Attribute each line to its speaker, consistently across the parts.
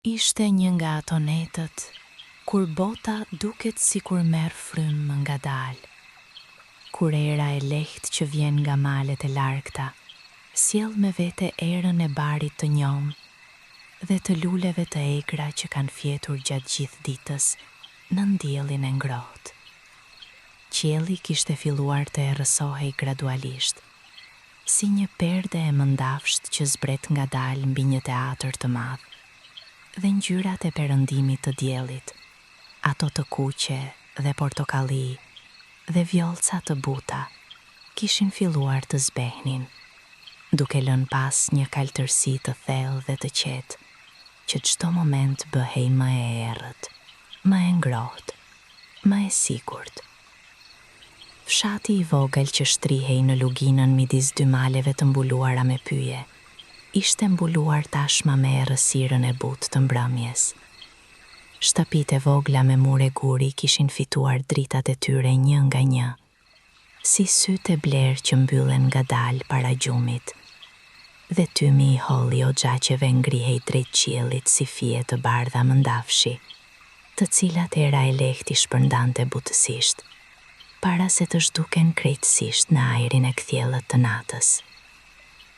Speaker 1: Ishte një nga ato netët kur bota duket sikur merr frymë ngadalë. Kur era e lehtë që vjen nga malet e largta sjell me vete erën e barit të njomë dhe të luleve të egra që kanë fjetur gjatë gjithë ditës në diellin e ngrohtë. Qielli kishte filluar të errësohej gradualisht, si një perde e mëndafsht që zbret ngadalë mbi një teatër të madh. Dhe ngjyrat e perëndimit të diellit, ato të kuqe dhe portokalli dhe vjollca të buta, kishin filluar të zbehnin, duke lënë pas një kaltërsi të thellë dhe të qetë, që çdo moment bëhej më e errët, më e ngrohtë, më e sigurt. Fshati i vogël që shtrihej në luginën midis dy maleve të mbuluara me pyje, ishte mbuluar tashma me errësirën e butë të mbrëmjes. Shtëpitë e vogla me mure guri kishin fituar dritat e tyre një nga një, si sytë e blerë që mbyllen ngadalë para gjumit, dhe tymi i holli o gjaqeve ngrihej drejt qiellit si fije të bardha mëndafshi, të cilat era e lehtë i shpërndante butësisht, para se të zhduken krejtësisht në ajrin e kthjellët të natës.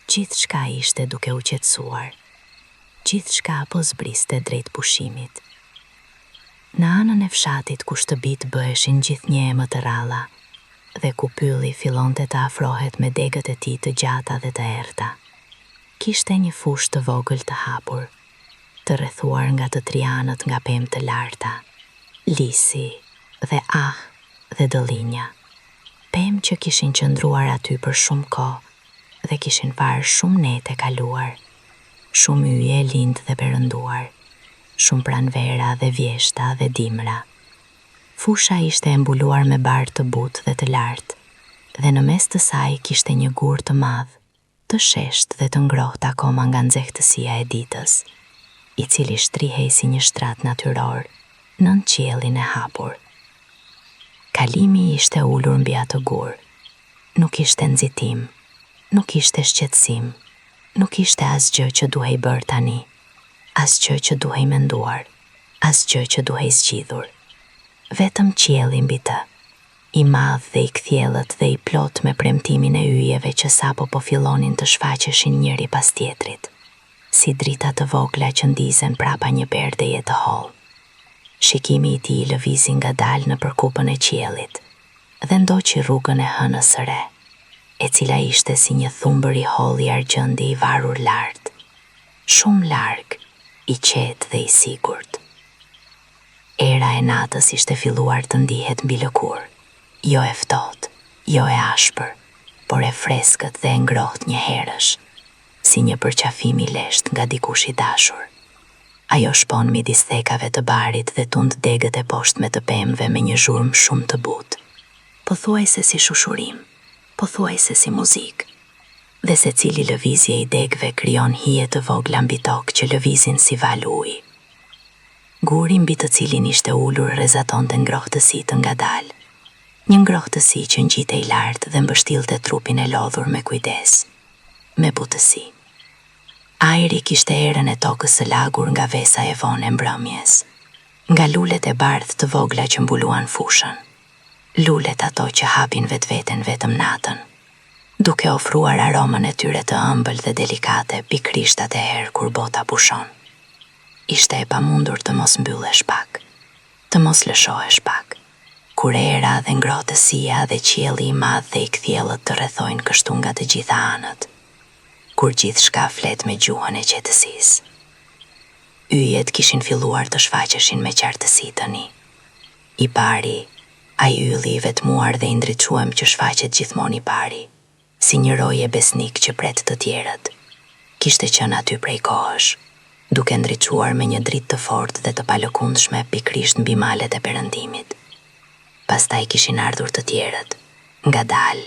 Speaker 1: Gjithçka ishte duke u qetësuar, gjithçka po zbriste drejt pushimit. Në anën e fshatit ku shtëpitë bëheshin gjithnjë më të ralla, dhe ku pylli fillonte të afrohet me degët e tij të gjata dhe të errta, kishte një fushë të vogël të hapur, të rrethuar nga të trianët nga pemë të larta, lisi dhe dhe dëllinja, pemë që kishin qëndruar aty për shumë kohë dhe kishin parë shumë nete kaluar, shumë yje lindë dhe perënduar, shumë pranvera dhe vjeshta dhe dimra. Fusha ishte e mbuluar me barë të butë dhe të lartë, dhe në mes të saj kishte një gur të madh, të sheshtë dhe të ngrohtë akoma nga nxehtësia e ditës, i cili shtrihej si një shtrat natyror nën qiellin e hapur. Kalimi ishte ulur mbi atë gur, nuk ishte nxitim, nuk ishte shqetësim, nuk ishte asgjë që duhej bërë tani, asgjë që duhej menduar, asgjë që duhej zgjidhur. Vetëm qielli mbi të, i madh dhe i kthjellët dhe i plot me premtimin e yjeve që sapo po fillonin të shfaqeshin njëri pas tjetrit, si drita të vogla që ndizen prapa një perdeje të hollë. Shikimi i tij lëvizi ngadalë në përkupën e qiellit dhe ndoqi rrugën e hënës së re, e cila ishte si një thumbër i hollë i argjendi i varur lart, shumë larg, i qetë dhe i sigurt. Era e natës ishte filluar të ndihet mbi lëkurë, jo e ftohtë, jo e ashpër, por e freskët dhe e ngrohtë njëherësh, si një përqafim i leshtë nga dikush i dashur. Ajo shpon midis thekave të barit dhe tund degët e poshtme të pemëve me një zhurmë shumë të butë, pothuajse si shushurim, pothuajse si muzikë, dhe se cili lëvizje i degëve krijon hije të vogla mbi tokë që lëvizin si val uji. Guri mbi të cilin ishte ulur rrezatonte ngrohtësi të ngadalë, një ngrohtësi që ngjitej lart dhe mbështillte trupin e lodhur me kujdes, me butësi. Ajri kishte erën e tokës së lagur nga vesa e vonë e mbrëmjes, nga lulet e bardhë të vogla që mbuluan fushën, lulet ato që hapin vetveten vetëm natën, duke ofruar aromën e tyre të ëmbël dhe delikate pikrisht atëherë kur bota pushon. Ishte e pamundur të mos mbyllesh pak, të mos lëshohesh pak, kur era dhe ngrohtësia dhe qielli i madh dhe i kthjellët të rrethojnë kështu nga të gjitha anët, kur gjithçka flet me gjuhën e qetësisë. Yjet kishin filluar të shfaqeshin me qartësi tani. I pari, ai ylli i vetmuar dhe i ndriçuar që shfaqet gjithmonë i pari, si një roje besnik që pret të tjerët, kishte qenë aty prej kohësh, duke ndriçuar me një dritë të fortë dhe të palëkundshme pikrisht mbi malet e perëndimit. Pastaj kishin ardhur të tjerët, ngadalë,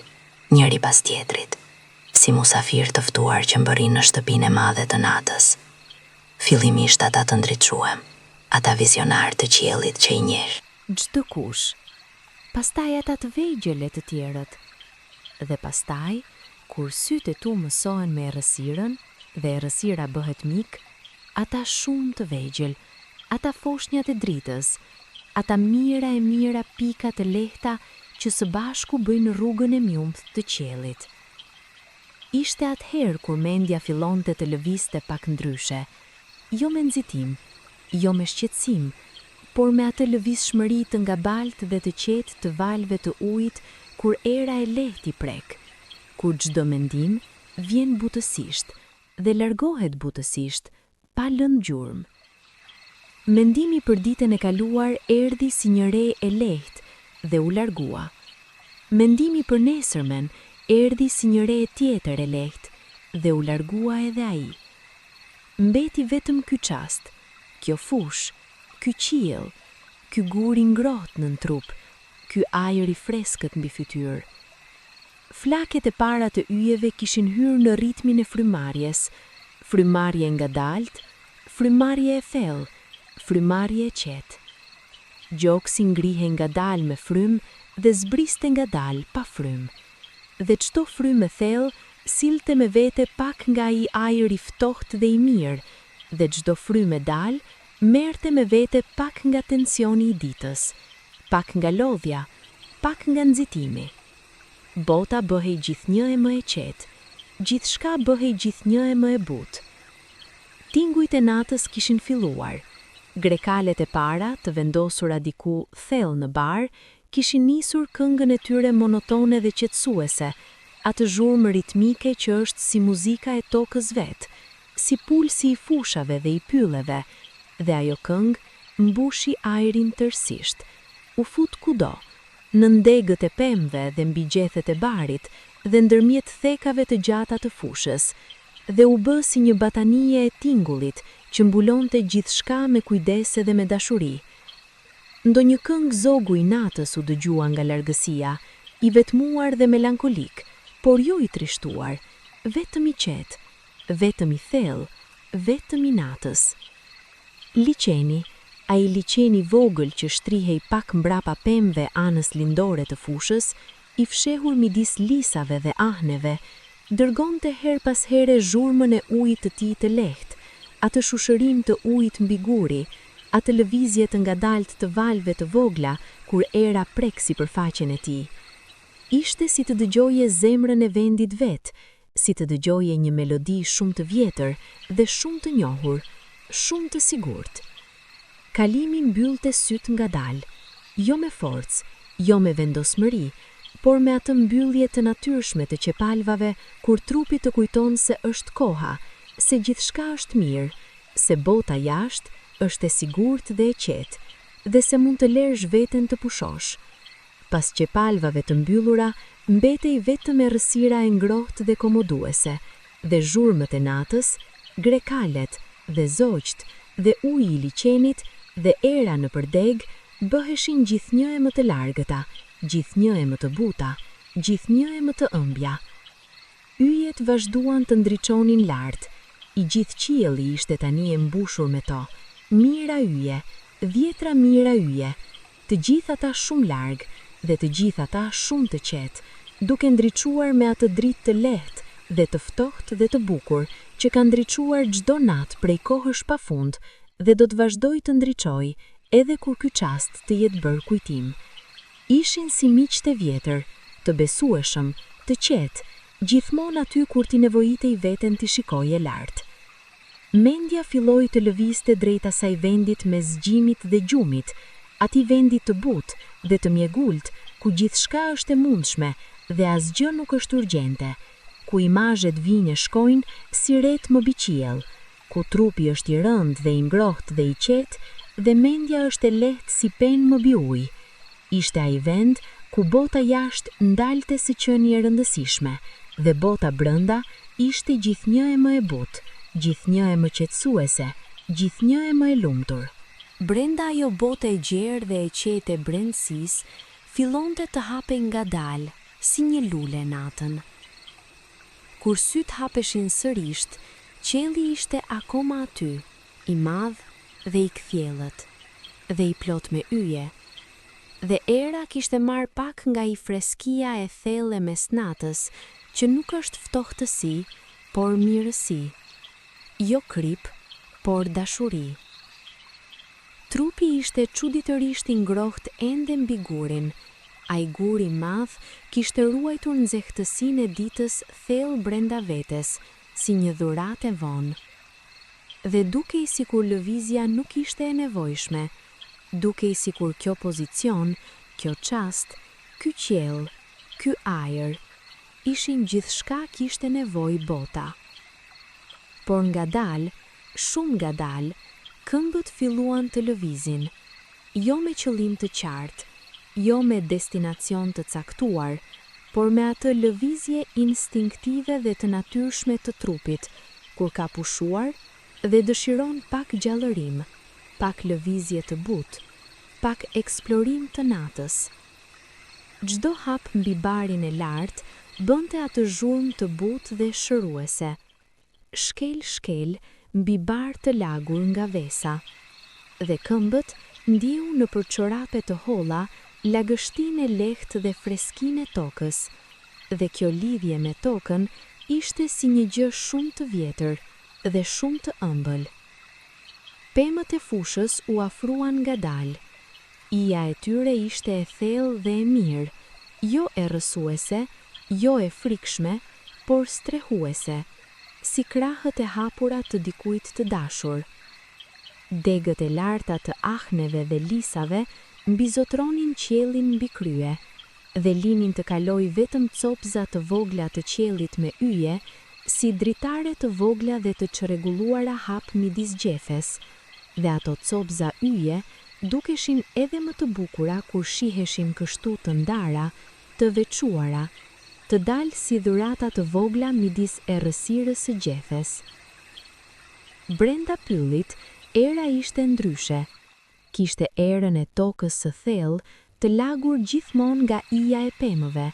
Speaker 1: njëri pas tjetrit, si musafir të ftuar që mbërrin në shtëpinë e madhe të natës. Fillimisht ata të ndriçuam, ata vizionar të qiellit që i njeh.
Speaker 2: Çdo kush. Pastaj ata të vegjël e të tjerët. Dhe pastaj, kur sytë e tu mësohen me errësirën dhe errësira bëhet mik, ata shumë të vegjël, ata foshnjat e dritës, ata mira e mira pika të lehta që së bashku bëjnë rrugën e mjumët të qiellit. Ishte atëherë kur mendja fillonte të lëvizte pak ndryshe, jo me nxitim, jo me shqetësim, por me atë lëvizshmëri të ngabalt dhe të qetë të valve të ujit kur era e lehtë i prek, kur çdo mendim vjen butësisht dhe largohet butësisht, pa lënë gjurmë. Mendimi për ditën e kaluar erdhi si një re e lehtë dhe u largua. Mendimi për nesërmen erdhi si një re tjetër e lehtë dhe u largua edhe ai. Mbeti vetëm ky çast, kjo fushë, ky qiell, ky gur i ngrohtë nën trup, ky ajër i freskët mbi fytyrë. Flaket e para të yjeve kishin hyrë në ritmin e frymarrjes, frymarrje ngadalt, frymarrje e thellë, frymarrje e qetë. Gjoksi ngrihe ngadalë me frym dhe zbriste ngadalë pa frym. Dhe çdo frym e thellë silte me vete pak nga ai ajër i ftohtë dhe i mirë, dhe çdo frym e dalë merrte me vete pak nga tensioni i ditës, pak nga lodhja, pak nga nxitimi. Bota bëhej gjithnjë e më e qetë, gjithçka bëhej gjithnjë e më e butë. Tingujt e natës kishin filluar. Grekalet e para, të vendosura diku thellë në bar, kishin nisur këngën e tyre monotone dhe qetësuese, atë zhurmë ritmike që është si muzika e tokës vetë, si pulsi i fushave dhe i pylleve, dhe ajo këngë mbushi ajrin tërësisht, u fut kudo, në ndegët e pemëve dhe mbi gjethet e barit dhe ndërmjet thekave të gjata të fushës, dhe u bë si një batanie e tingullit që mbulonte gjithçka me kujdes dhe me dashuri. Ndonjë këngë zogu i natës u dëgjua nga largësia, i vetmuar dhe melankolik, por jo i trishtuar, vetëm i qetë, vetëm i thellë, vetëm i natës. Liçeni, ai liçeni vogël që shtrihej pak mbrapa pemëve anës lindore të fushës, i fshehur midis lisave dhe ahneve, dërgonte her pas here zhurmën e ujit të tij të lehtë, atë shushërim të ujit mbi guri, atë lëvizje të ngadalt të valve të vogla kur era prek sipërfaqen e tij. Ishte si të dëgjoje zemrën e vendit vet, si të dëgjoje një melodi shumë të vjetër dhe shumë të njohur, shumë të sigurt. Kalimi mbyllte syt ngadal, jo me forcë, jo me vendosmëri, por me atë mbyllje të natyrshme të qepalvave kur trupi të kujton se është koha, se gjithçka është mirë, se bota jashtë është e sigurt dhe e qetë, dhe se mund të lërsh veten të pushosh. Pas qepalvave të mbyllura, mbetej vetëm errësira e ngrohtë dhe komoduese, dhe zhurmët e natës, grekalet dhe zogjt dhe uji i liçenit dhe era në përdeg bëheshin gjithnjë e më të largëta, gjithnjë e më të buta, gjithnjë e më të ëmbja. Yjet vazhduan të ndriçonin lart, i gjithë qielli ishte tani e mbushur me to, mira yje, dhjetra mira yje, të gjithë ata shumë larg dhe të gjithë ata shumë të qetë, duke ndriçuar me atë dritë të lehtë dhe të ftohtë dhe të bukur që ka ndriçuar çdo natë prej kohësh pafund dhe do të vazhdoj të ndriçoj edhe kur ky çast të jetë bërë kujtim. Ishin si miq të vjetër, të besueshëm, të qetë, gjithmonë aty kur ti nevojitej veten t'i shikoje lart. Mendja filloi të lëvizte drejt asaj vendit me zgjimit dhe gjumit, atij vendit të butë dhe të mjegult, ku gjithçka është e mundshme dhe asgjë nuk është urgjente, ku imazhet vijnë e shkojnë si ret mbi qiell, ku trupi është i rëndë dhe i ngrohtë dhe i qetë dhe mendja është e lehtë si penë mbi ujë. Ishte ai vend ku bota jashtë ndalte si qenie e rëndësishme dhe bota brenda ishte gjithnjë e më e butë, gjithnjë e më qetësuese, gjithnjë e më e lumtur.
Speaker 1: Brenda ajo bote e gjerë dhe e qetë e brendësisë, fillonte të hapej ngadalë, si një lule natën. Kur syt hapeshin sërisht, qielli ishte akoma aty, i madh dhe i kthjellët, dhe i plot me yje, dhe era kishte marrë pak nga i freskia e thellë e mesnatës, që nuk është ftohtësi, por mirësi. Jo krip,
Speaker 2: por dashuri. Trupi ishte çuditërisht i ngrohtë ende mbi gurin. Ai gur i madh kishte ruajtur nxehtësinë e ditës thellë brenda vetes, si një dhuratë e vonë. Dhe dukej sikur lëvizja nuk ishte e nevojshme, dukej sikur kjo pozicion, kjo çast, ky qiell, ky ajër, ishin gjithçka kishte nevojë bota. Por ngadalë, shumë ngadalë, këmbët filluan të lëvizin, jo me qëllim të qartë, jo me destinacion të caktuar, por me atë lëvizje instinktive dhe të natyrshme të trupit, kur ka pushuar dhe dëshiron pak gjallërim, pak lëvizje të butë, pak eksplorim të natës. Çdo hap mbi barin e lartë bënte atë zhurmë të butë dhe shëruese. Shkel mbi bar të lagur nga vesa, dhe këmbët ndiu nëpër çorape të holla lagështinë e lehtë dhe freskinë e tokës, dhe kjo lidhje me tokën ishte si një gjë shumë të vjetër dhe shumë të ëmbël. Pemët e fushës u afruan ngadalë. Ija e tyre ishte e thellë dhe e mirë, jo e rrësuese, jo e frikshme, por strehuese, si krahët e hapura të dikujt të dashur. Degët e larta të ahneve dhe lisave mbizotronin qiellin mbi krye, dhe linin të kaloj vetëm copza të vogla të qiellit me yje, si dritare të vogla dhe të çrregulluara hap midis gjefes, dhe ato copza yje dukeshin edhe më të bukura kur shiheshin kështu të ndara, të veçuara, të dalë si dhurata të vogla midis errësirës së gjefes. Brenda pyllit, era ishte ndryshe. Kishte erën e tokës së thellë të lagur gjithmonë nga ija e pemëve,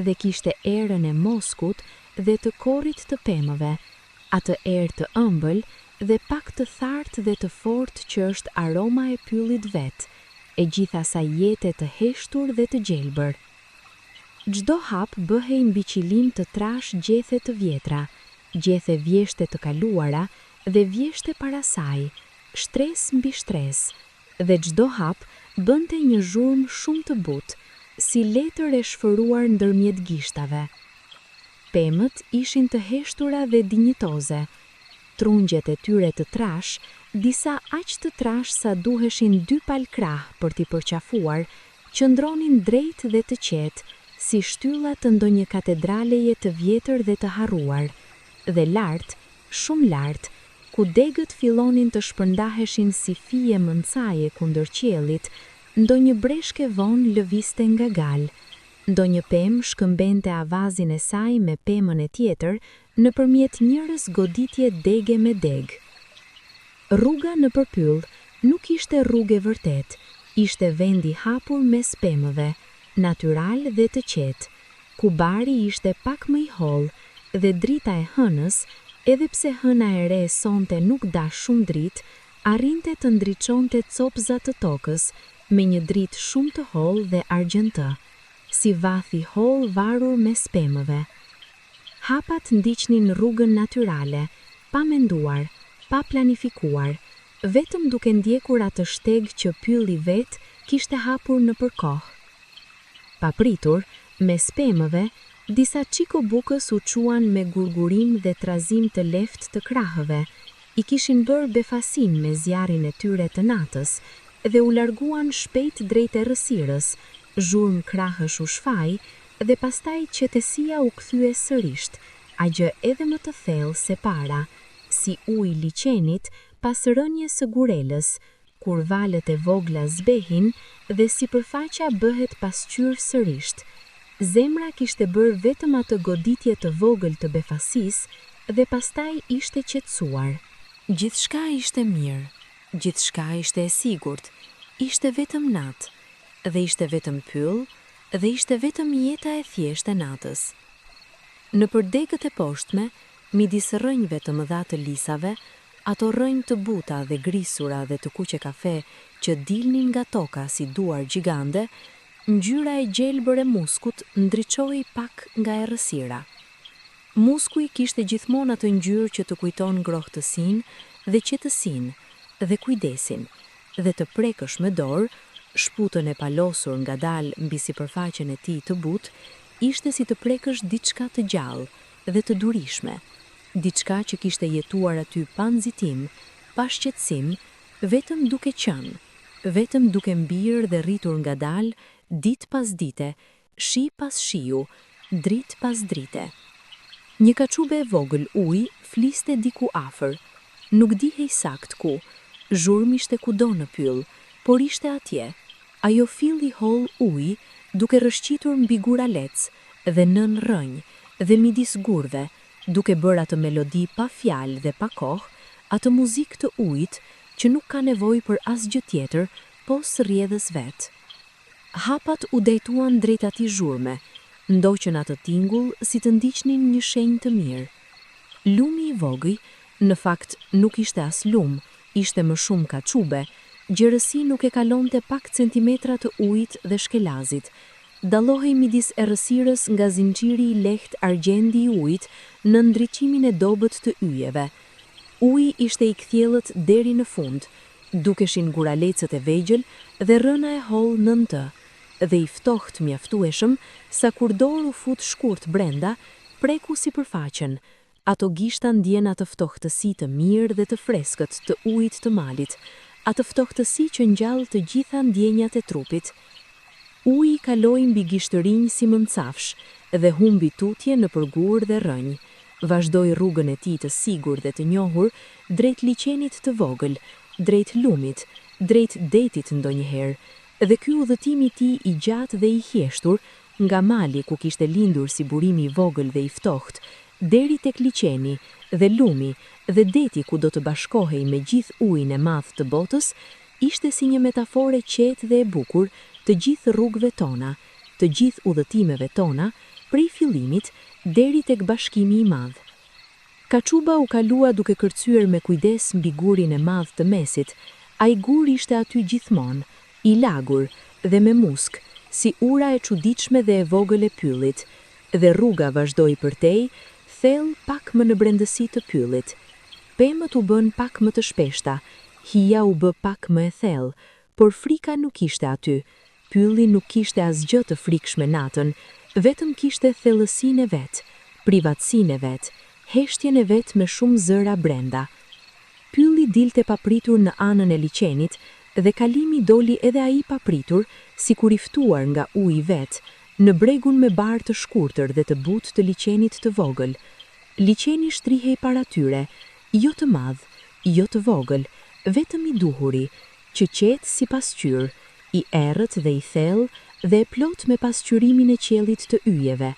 Speaker 2: dhe kishte erën e moskut dhe të korrit të pemëve, atë erë të ëmbël dhe pak të thartë dhe të fortë që është aroma e pyllit vet, e gjitha sa jete të heshtur dhe të gjelbër. Çdo hap bëhej mbi qilim të trash gjethe të vjetra, gjethe vjeshte të kaluara dhe vjeshte para saj, shtres mbi shtres, dhe çdo hap bënte një zhurmë shumë të butë, si letër e shfëruar ndërmjet gishtave. Pemët ishin të heshtura dhe dinjitoze. Trungjet e tyre të trash, disa aq të trash sa duheshin 2 palkrah për t'i përqafuar, qëndronin drejt dhe të qetë, si shtylla të ndonjë katedraleje të vjetër dhe të harruar, dhe lart, shumë lart, ku degët fillonin të shpërndaheshin si fije mëncaje kundër qiellit, ndonjë breshke vonë lëviste nga gal, ndonjë pemë shkëmbente avazin e saj me pemën e tjetër nëpërmjet njërës goditje dege me deg. Rruga nëpër pyll nuk ishte rrugë e vërtet, ishte vendi hapur mes pemëve, natyral dhe të qetë, ku bari ishte pak më i hollë dhe drita e hënës, edhe pse hëna e re sonte nuk dash shumë dritë, arrinte të ndriçonte copzat të tokës me një dritë shumë të hollë dhe argjendë, si vathi hollë varur mes pemëve. Hapat ndiqnin rrugën natyrale, pa menduar, pa planifikuar, vetëm duke ndjekur atë shteg që pylli vet kishte hapur nëpër kohë. Papritur, mes pemëve, disa çikobukës u quan me gurgurim dhe trazim të lehtë të krahëve, i kishin bërë befasin me zjarrin e tyre të natës dhe u larguan shpejt drejt errësirës, zhurmë krahësh u shfaj dhe pastaj qetësia u kthye sërish, a gjë edhe më të thellë se para, si uji i liçenit pas rënies së gurelës, kur valët e vogla zbehin dhe sipërfaqja bëhet pasqyrë sërish. Zemra kishte bërë vetëm atë goditje të vogël të befasisë dhe pastaj ishte qetësuar.
Speaker 1: Gjithçka ishte mirë, gjithçka ishte e sigurt, ishte vetëm natë, dhe ishte vetëm pyll, dhe ishte vetëm jeta e thjeshtë e natës. Nëpër degët e poshtme, midis rrënjve të mëdha të lisave, ato rrënjë të buta dhe grisura dhe të kuqe kafe që dilnin nga toka si duar gjigande, ngjyra e gjelbër e muskut ndriçoi pak nga errësira. Musku i kishte gjithmonë atë ngjyrë që të kujton ngrohtësinë
Speaker 2: dhe qetësinë dhe kujdesin, dhe të prekësh me dorë, shputën e palosur ngadalë mbi sipërfaqen e tij të butë, ishte si të prekësh diçka të gjallë dhe të durishme, diçka që kishte jetuar aty pa nxitim, pa shqetësim, vetëm duke qenë, vetëm duke mbirë dhe rritur ngadalë, ditë pas dite, shi pas shiu, dritë pas drite. Një kaçube e vogël ujë fliste diku afër, nuk dihej sakt ku, zhurmi ishte kudo në pyll, por ishte atje, ajo filli holl ujë, duke rrëshqitur mbi guralec dhe nën rrënjë dhe midis gurve, duke bërë atë melodi pa fjalë dhe pa kohë, atë muzikë të ujit që nuk ka nevojë për asgjë tjetër pos rrjedhës vet. Hapat u drejtuan drejt atij zhurme, ndoqën atë tingull si të ndiqnin një shenjë të mirë. Lumi i vogël, në fakt nuk ishte as lum, ishte më shumë kaçube, gjerësi nuk e kalonte pak centimetra të ujit dhe shkelazit. Dallohej midis errësirës nga zinxhiri i lehtë argjendi i ujit në ndriqimin e dobët të yjeve. Uji ishte i kthjellët deri në fund, dukeshin guralecët e vegjël dhe rrëna e holl nën të, dhe i ftohtë mjaftueshëm sa kur dorë u fut shkurt brenda, preku sipërfaqen. Ato gishta ndjen atë ftohtësi të mirë dhe të freskët të ujit të malit, atë ftohtësi që ngjall të gjitha ndjenjat e trupit. Uji kaloi mbi gishtërinj si mëncafsh dhe humbi tutje në përgur dhe rrënjë. Vazhdoi rrugën e tij të sigurt dhe të njohur drejt liçenit të vogël, drejt lumit, drejt detit ndonjëherë, dhe ky udhëtim i tij i gjatë dhe i hjeshtur, nga mali ku kishte lindur si burimi i vogël dhe i ftohtë, deri tek liçeni dhe lumi dhe deti ku do të bashkohej me gjithë ujin e madh të botës, ishte si një metafore qetë dhe e bukur të gjithë rrugëve tona, të gjithë udhëtimeve tona, prej fillimit deri tek bashkimi i madh. Kaçuba u kalua duke kërcyer me kujdes mbi gurin e madh të mesit. Ai gur ishte aty gjithmonë, i lagur dhe me musk, si ura e çuditshme dhe e vogël e pyllit, dhe rruga vazhdoi përtej, thellë pak më në brendësi të pyllit. Pemët u bën pak më të shpeshta, hija u bë pak më e thellë, por frika nuk ishte aty. Pylli nuk kishte asgjë të frikshme natën, vetëm kishte thellësinë e vet, privatësinë e vet, heshtjen e vet me shumë zëra brenda. Pylli dilte papritur në anën e liçenit dhe kalimi doli edhe ai papritur, sikur i ftuar nga uji i vet, në bregun me barë të shkurtër dhe të butë të liçenit të vogël. Liçeni shtrihej para tyre, jo të madh, jo të vogël, vetëm i duhuri, që qetë si pasqyrë, i errët dhe i thellë dhe e plot me pasqyrimin e qiellit të yjeve.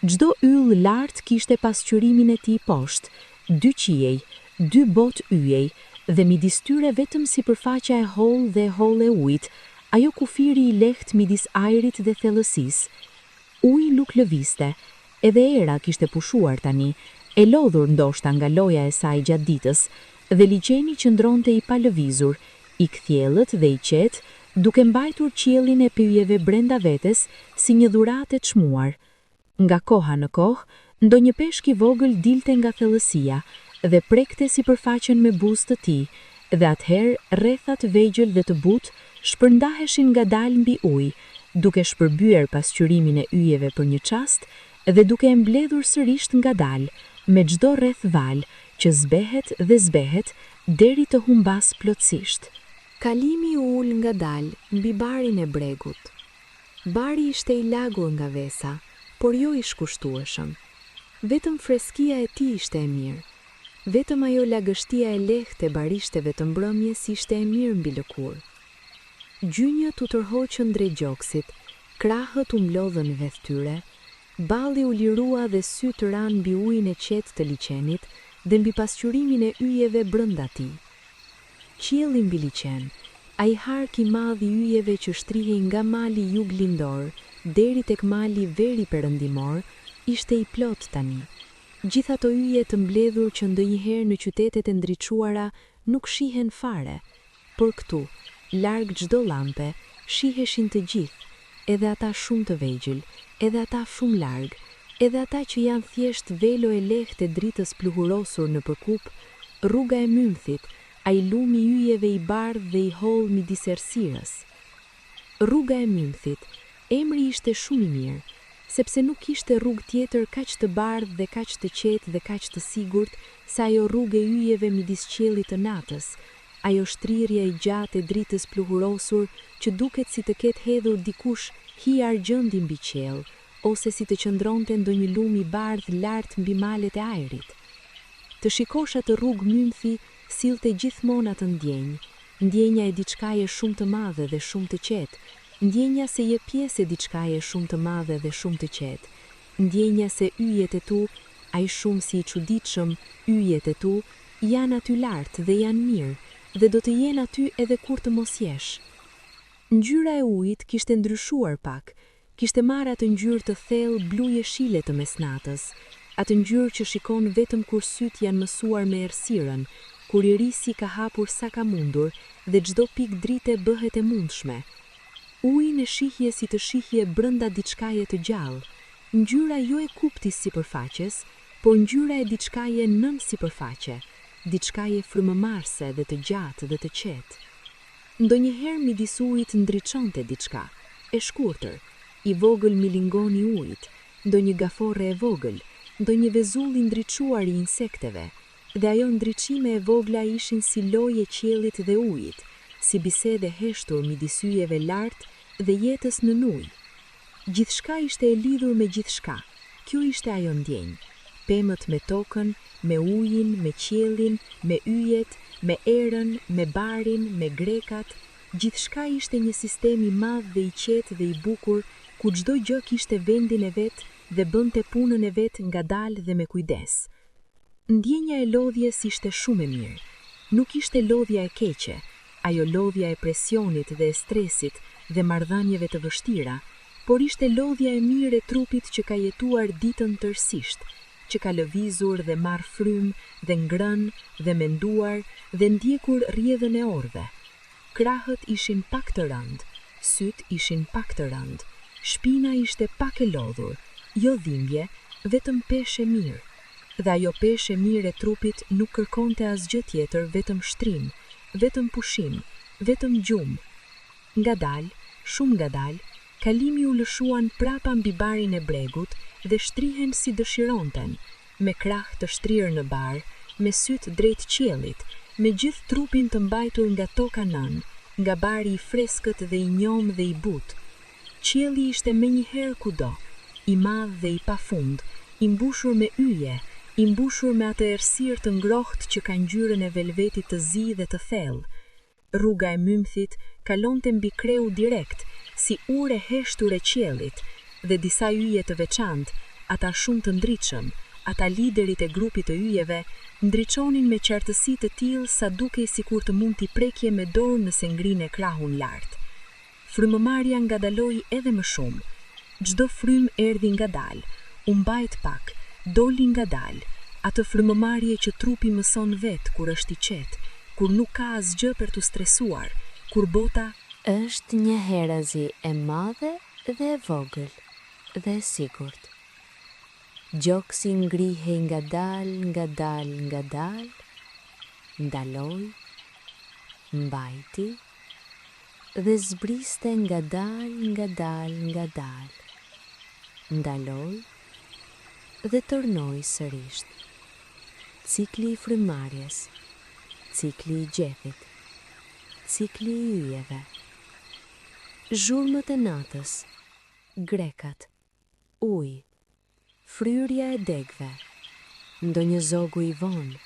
Speaker 2: Çdo yll lart kishte pasqyrimin e tij poshtë, 2 qiej, 2 botë yjej, dhe midis tyre vetëm sipërfaqja e hollë dhe e hollë e ujit, ajo kufiri i lehtë midis ajrit dhe thellësisë. Uji nuk lëvizte, edhe era kishte pushuar tani, e lodhur ndoshta nga loja e saj gjatë ditës, dhe liçeni qëndronte i palëvizur, i kthjellët dhe i qetë, duke mbajtur qiellin e pyjeve brenda vetes si një dhuratë e çmuar. Nga koha në kohë, ndonjë peshk i vogël dilte nga thellësia dhe prekte sipërfaqen me buzë të tij, dhe atëherë rrethat vegjël dhe të butë shpërndaheshin ngadalë mbi ujë, duke shpërbyer pasqyrimin e yjeve për një çast dhe duke e mbledhur sërish ngadalë, me çdo rreth val që zbehet deri të humbas plotësisht. Kalimi u ul ngadalë mbi barin e bregut. Bari ishte i lagur nga vesa, por jo i shkushtueshëm. Vetëm freskia e tij ishte e mirë. Vetëm ajo lagështia e lehtë e barishteve të mbrëmjes ishte e mirë mbi lëkurë. Gjynjët u tërhoqën drejt gjoksit, krahët u mlodhën rreth tyre, balli u lirua dhe sy të ranë mbi ujin e qetë të liçenit dhe mbi pasqyrimin e yjeve brenda tij. Qielli mbi liçen, ai hark i madh i yjeve që shtrihej nga mali juglindor deri tek mali veri perëndimor, ishte i plot tani. Gjithë ato yje të mbledhur që ndonjëherë në qytetet e ndriçuara nuk shihen fare, por këtu, larg çdo llampe, shiheshin të gjithë, edhe ata shumë të vegjël, edhe ata shumë larg, edhe ata që janë thjesht velo e lehtë e dritës pluhurosur në përkup, Rruga e Mymthit, ai lumi i yjeve i bardhë dhe i holl midis errësirës. Rruga e Mymthit, emri ishte shumë i mirë, sepse nuk ishte rrugë tjetër kaq të bardhë dhe kaq të qetë dhe kaq të sigurt sa ajo rrugë e yjeve midis qiellit të natës, ajo shtrirje e gjatë e dritës pluhurosur që duket si të ketë hedhur dikush hi argjendi mbi qiell, ose si të qëndronte ndonjë lum i bardhë lart mbi malet e ajrit. Të shikosh atë rrugë Mymthi sillte gjithmonë atë ndjenjë, ndjenja e diçkaje shumë të madhe dhe shumë të qetë, ndjenja se je pjesë e diçkaje shumë të madhe dhe shumë të qetë, ndjenja se yjet e tu, ai shumë si i çuditshëm, yjet e tu janë aty lart dhe janë mirë, dhe do të jenë aty edhe kur të mos jesh. Ngjyra e ujit kishte ndryshuar pak, kishte marrë atë ngjyrë të thellë blu jeshile të mesnatës, atë ngjyrë që shikon vetëm kur syt janë mësuar me errësirën, kur irisi ka hapur sa ka mundur dhe çdo pikë drite bëhet e mundshme. Ujin e shihje si të shihje brenda diçkaje të gjallë, ngjyra jo e kuptis sipërfaqes, por ngjyra e diçkaje nën sipërfaqe, diçkaje frymëmarrëse dhe të gjatë dhe të qetë. Ndonjëherë midis ujit ndriçonte diçka, e shkurtër, i vogël milingon i ujit, ndonjë gaforre e vogël, ndonjë vezull i ndriçuar i insekteve, dhe ajo ndriçime e vogla ishin si lojë e qiellit dhe ujit, si bisedë heshtur midis yjeve lart dhe jetës në ujë. Gjithçka ishte e lidhur me gjithçka. Kjo ishte ajo ndjenjë. Pemët me tokën, me ujin, me qiellin, me yjet, me erën, me barin, me grekat, gjithçka ishte një sistem i madh dhe i qetë dhe i bukur, ku çdo gjë kishte vendin e vet dhe bënte punën e vet ngadalë dhe me kujdes. Ndjenja e lodhjes ishte shumë e mirë. Nuk ishte lodhja e keqe, ajo lodhja e presionit dhe e stresit dhe marrëdhënieve të vështira, por ishte lodhja e mirë e trupit që ka jetuar ditën tërësisht, që ka lëvizur dhe marr frymë dhe ngrënë dhe menduar dhe ndjekur rrjedhën e orëve. Krahët ishin pak të rëndë, syt ishin pak të rëndë, shpina ishte pak e lodhur, jo dhimbje, vetëm peshë e mirë. Dhe ajo peshë e mirë e trupit nuk kërkonte asgjë tjetër vetëm shtrim, vetëm pushim, vetëm gjumë. Ngadalë, shumë ngadalë, kalimi u lëshuan prapa mbi barin e bregut dhe shtrihen si dëshironten, me krah të shtrirë në bar, me syt drejt qiellit, me gjithë trupin të mbajtur nga toka nën, nga bari i freskët dhe i njom dhe i butë. Qielli ishte menjëherë kudo, i madh dhe i pafund, i mbushur me yje, i mbushur me atë errësirë të ngrohtë që ka ngjyrën e velvetit të zi dhe të thellë. Rruga e Mymthit kalonte mbi kreu direkt, si urë e heshtur e qiellit, dhe disa yje të veçantë, ata shumë të ndritshëm, ata liderit e grupit të yjeve, ndriçonin me qartësi të tillë sa dukej sikur të mund t'i prekje me dorë nëse ngrinë krahun lart. Frymëmarrja ngadaloi edhe më shumë. Çdo frym erdhi ngadalë, u mbajt pak, doli ngadalë, atë frymëmarrje që trupi mëson vet kur është i qetë, kur nuk ka asgjë për t'u stresuar, kur bota
Speaker 1: është një herazi e madhe dhe e vogël dhe e sigurt. Gjoksi ngrihe ngadal, ndaloi, mbajti dhe zbriste ngadal, ndaloi dhe tërnoi sërish. Cikli i frymëmarrjes, cikli i gjethit, cikli i yjeve. Zhurmët e natës, grekat, ujë, fryrja e degve, ndonjë zogu i vonë,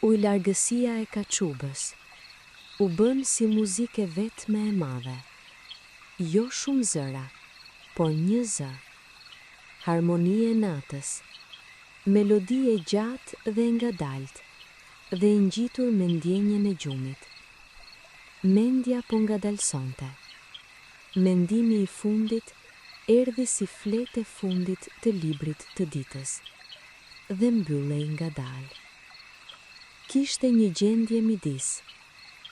Speaker 1: ujëlargësia e kaçubës, u bën si muzike vetme e madhe. Jo shumë zëra, por një zë. Harmonie e natës, melodi e gjatë dhe ngadalt, dhe e ngjitur me ndjenjen e gjumit. Mendja po ngadalsonte. Mendimi i fundit erdhi si fletë e fundit të librit të ditës dhe mbyllej ngadalë. Kishte një gjendje midis,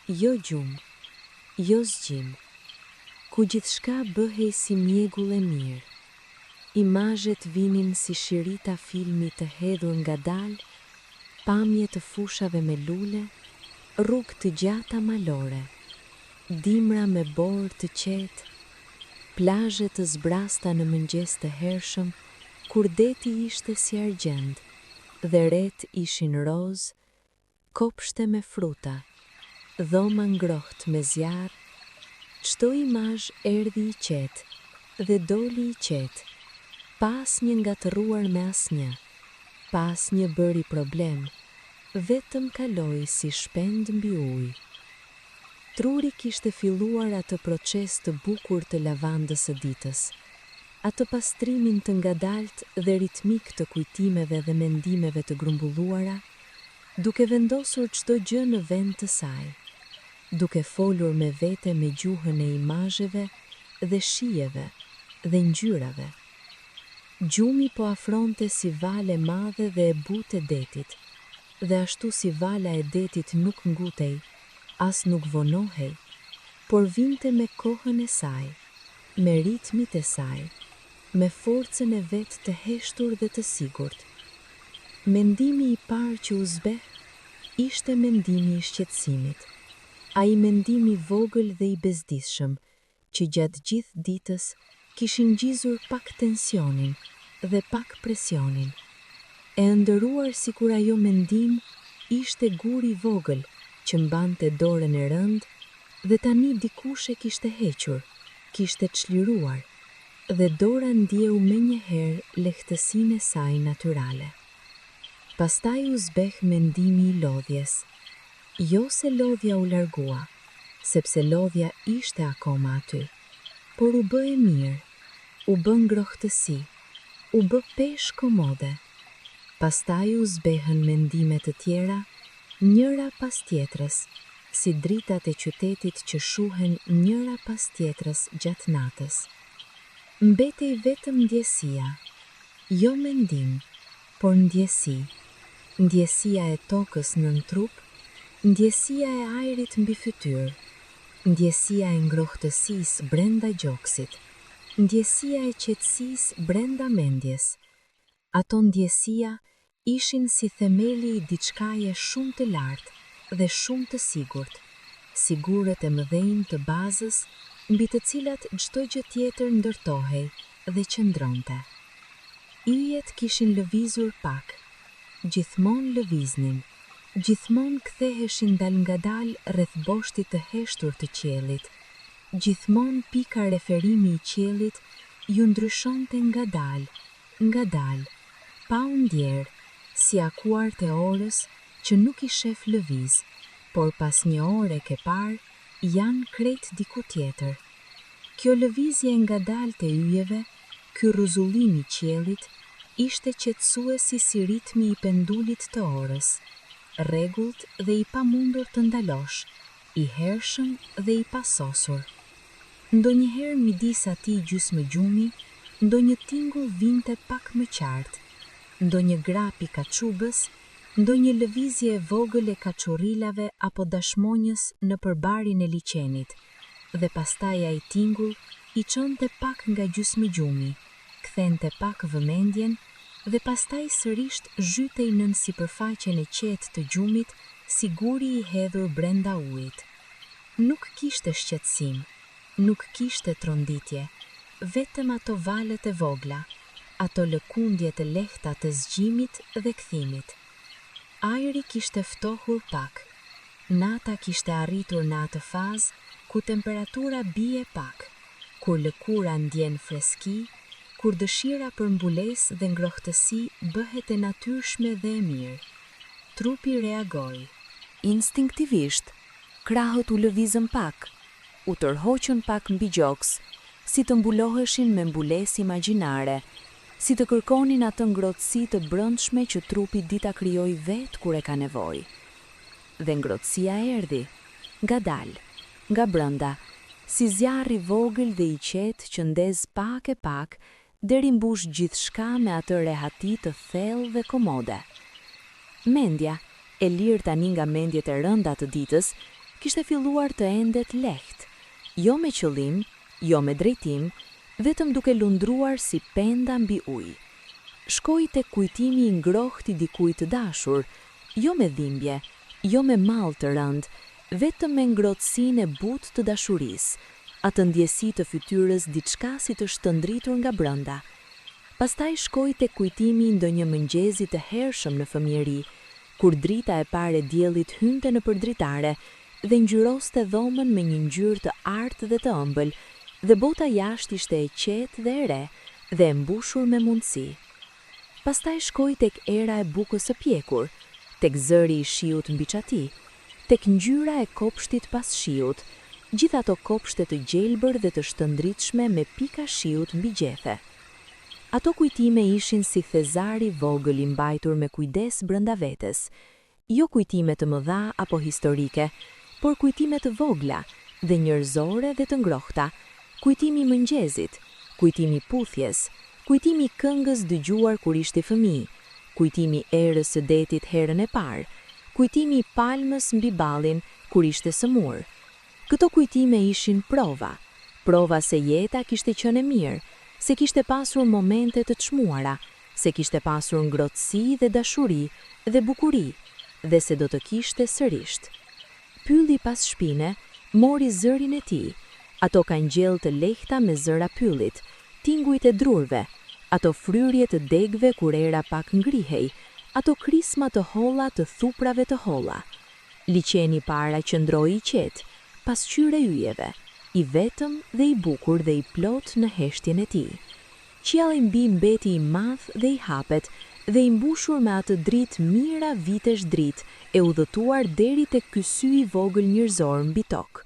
Speaker 1: jo gjumë, jo zgjim, ku gjithçka bëhej si mjegull e mirë. Imazhet vinin si shirita filmi të hedhur ngadalë
Speaker 2: pamje të fushave me lule, rrugë të gjata malore, dimra me borë të qetë, plazhe të zbrasta në mëngjes të hershëm, kur deti ishte si argjend, dhe ret ishin roz, kopshte me fruta, dhoma ngrohtë me zjarr, çdo imazh erdhi i qetë dhe doli i qetë, pas një ngatëruar me asnjë, pas një bëri problem, vetëm kaloi si shpend mbi ujë. Truri kishte filluar atë proces të bukur të lavandës së ditës, atë pastrimin të ngadalt dhe ritmik të kujtimeve dhe mendimeve të grumbulluara, duke vendosur çdo gjë në vend të saj, duke folur me vete me gjuhën e imazheve dhe shijeve dhe ngjyrave. Gjumi po afronte si valë e madhe dhe e butë e detit, dhe ashtu si vala e detit nuk ngutej, as nuk vonohej, por vinte me kohën e saj, me ritmit e saj, me forcën e vet të heshtur dhe të sigurt. Mendimi i parë që u zbeh ishte mendimi i shqetësimit, ai mendimi vogël dhe i bezdisshëm, që gjatë gjithë ditës kishin ngjizur pak tensionin dhe pak presionin. E ndëruar sikur ajo mendim ishte gur i vogël që mbante dorën e rëndë dhe tani dikush e kishte hequr, kishte çliruar, dhe dora ndjeu menjëherë lehtësinë e saj natyrale. Pastaj u zbeh mendimi i lodhjes. Jo se lodhja u largua, sepse lodhja ishte akoma aty, por u bë e mirë, u bë ngrohtësi, u bë peshë komode. Pastaj u zbehën mendime të tjera, njëra pas tjetrës, si dritat e qytetit që shuhen njëra pas tjetrës gjatë natës. Mbetej vetëm ndjesia, jo mendim, por ndjesi, ndjesia e tokës nën trup, ndjesia e ajrit mbi fytyrë, ndjesia e ngrohtësisë brenda gjoksit, ndjesia e qetësisë brenda mendjes. Ato ndjesia ishin si themeli i diçkaje shumë të lartë dhe shumë të sigurt, sigurët e mëdhenj të bazës mbi të cilat çdo gjë tjetër ndërtohej dhe qëndronte. Ijet kishin lëvizur pak, gjithmonë lëviznin, gjithmonë ktheheshin dal ngadal rreth boshtit të heshtur të qiellit, gjithmonë pika referimi i qiellit ju ndryshonte ngadal, pa u ndjerë, si akuart e orës që nuk i shef lëviz, por pas një ore ke parë, janë krejt diku tjetër. Kjo lëvizje ngadalt e yjeve, ky rruzullim i qiellit, ishte qetësuesi si ritmi i pendulit të orës, rregullt dhe i pamundur të ndalosh, i hershëm dhe i pasosur. Ndonjëherë midis atij gjysmë gjumi, ndonjë tingull vinte pak më qartë, ndonjë grap i kaçubës, ndonjë lëvizje e vogël e kaçurrilave apo dashmonjës në përbarin e liçenit, dhe pastaj ai tingull i çonte pak nga gjysmë gjumi, kthente pak vëmendjen dhe pastaj sërish zhytej nën sipërfaqen e qetë të gjumit si guri i hedhur brenda ujit. Nuk kishte shqetësim, nuk kishte tronditje, vetëm ato valët e vogla, ato lëkundje të lehta të zgjimit dhe kthimit. Ajri kishte ftohur pak, nata kishte arritur në atë fazë ku temperatura bie pak, kur lëkura ndjen freski, kur dëshira për mbulesë dhe ngrohtësi bëhet e natyrshme dhe e mirë. Trupi reagoi.
Speaker 1: Instinktivisht, krahët u lëvizën pak, u tërhoqën pak mbi gjoks, si të mbuloheshin me mbulesë imagjinare, si të kërkonin atë ngrohtësi të brendshme që trupi di ta krijojë vetë kur e ka nevojë. Dhe ngrohtësia erdhi, ngadal, nga brenda, si zjarri vogël dhe i qetë që ndez pak e pak, deri mbush gjithçka me atë rehati të thellë dhe komode. Mendja, e lirë tani nga mendjet e rënda të ditës, kishte filluar të endet lehtë, jo me qëllim, jo me drejtim, vetëm duke lundruar si penda mbi ujë. Shkoi tek kujtimi i ngrohtë i dikujt të dashur,
Speaker 2: jo me dhimbje, jo me mall të rënd, vetëm me ngrohtësinë e butë të dashurisë, atë ndjesi të fytyrës diçka si të shtëndritur nga brenda. Pastaj shkoi tek kujtimi i ndonjë mëngjesi të hershëm në fëmijëri, kur drita e parë e diellit hynte në përdritare dhe ngjyroste dhomën me një ngjyrë të artë dhe të ëmbël, dhe bota jashtë ishte e qetë dhe e re dhe e mbushur me mundësi. Pastaj shkoi tek era e bukës së pjekur, tek zëri i shiut mbi çati, tek ngjyra e kopshtit pas shiut, gjithë ato kopshte të gjelbër dhe të shtëndritshme me pika shiut mbi gjethe. Ato kujtime ishin si thezari vogël i mbajtur me kujdes brenda vetes, jo kujtime të mëdha apo historike, por kujtime të vogla dhe njerëzore dhe të ngrohta, kujtimi i mëngjesit, kujtimi i puthjes, kujtimi i këngës dëgjuar kur ishte fëmijë, kujtimi i erës së detit herën e parë, kujtimi i palmës mbi ballin kur ishte sëmur. Këto kujtime ishin prova se jeta kishte qenë e mirë, se kishte pasur momente të çmuara, se kishte pasur ngrohtësi dhe dashuri dhe bukuri, dhe se do të kishte sërish. Pylli pas shpine mori zërin e tij, ato kangjell të lehta me zëra pyllit, tingujt e drurve, ato fryrje të degëve kur era pak ngrihej, ato krisma të holla të thuprave të holla. Liçeni para qëndroi i qetë, pasqyre yjeve, i vetëm dhe i bukur dhe i plot në heshtjen e tij. Qielli mbi mbeti i madh dhe i hapet dhe i mbushur me atë dritë mira vitesh dritë e udhëtuar deri tek ky sy i vogël njerëzor mbi tokë.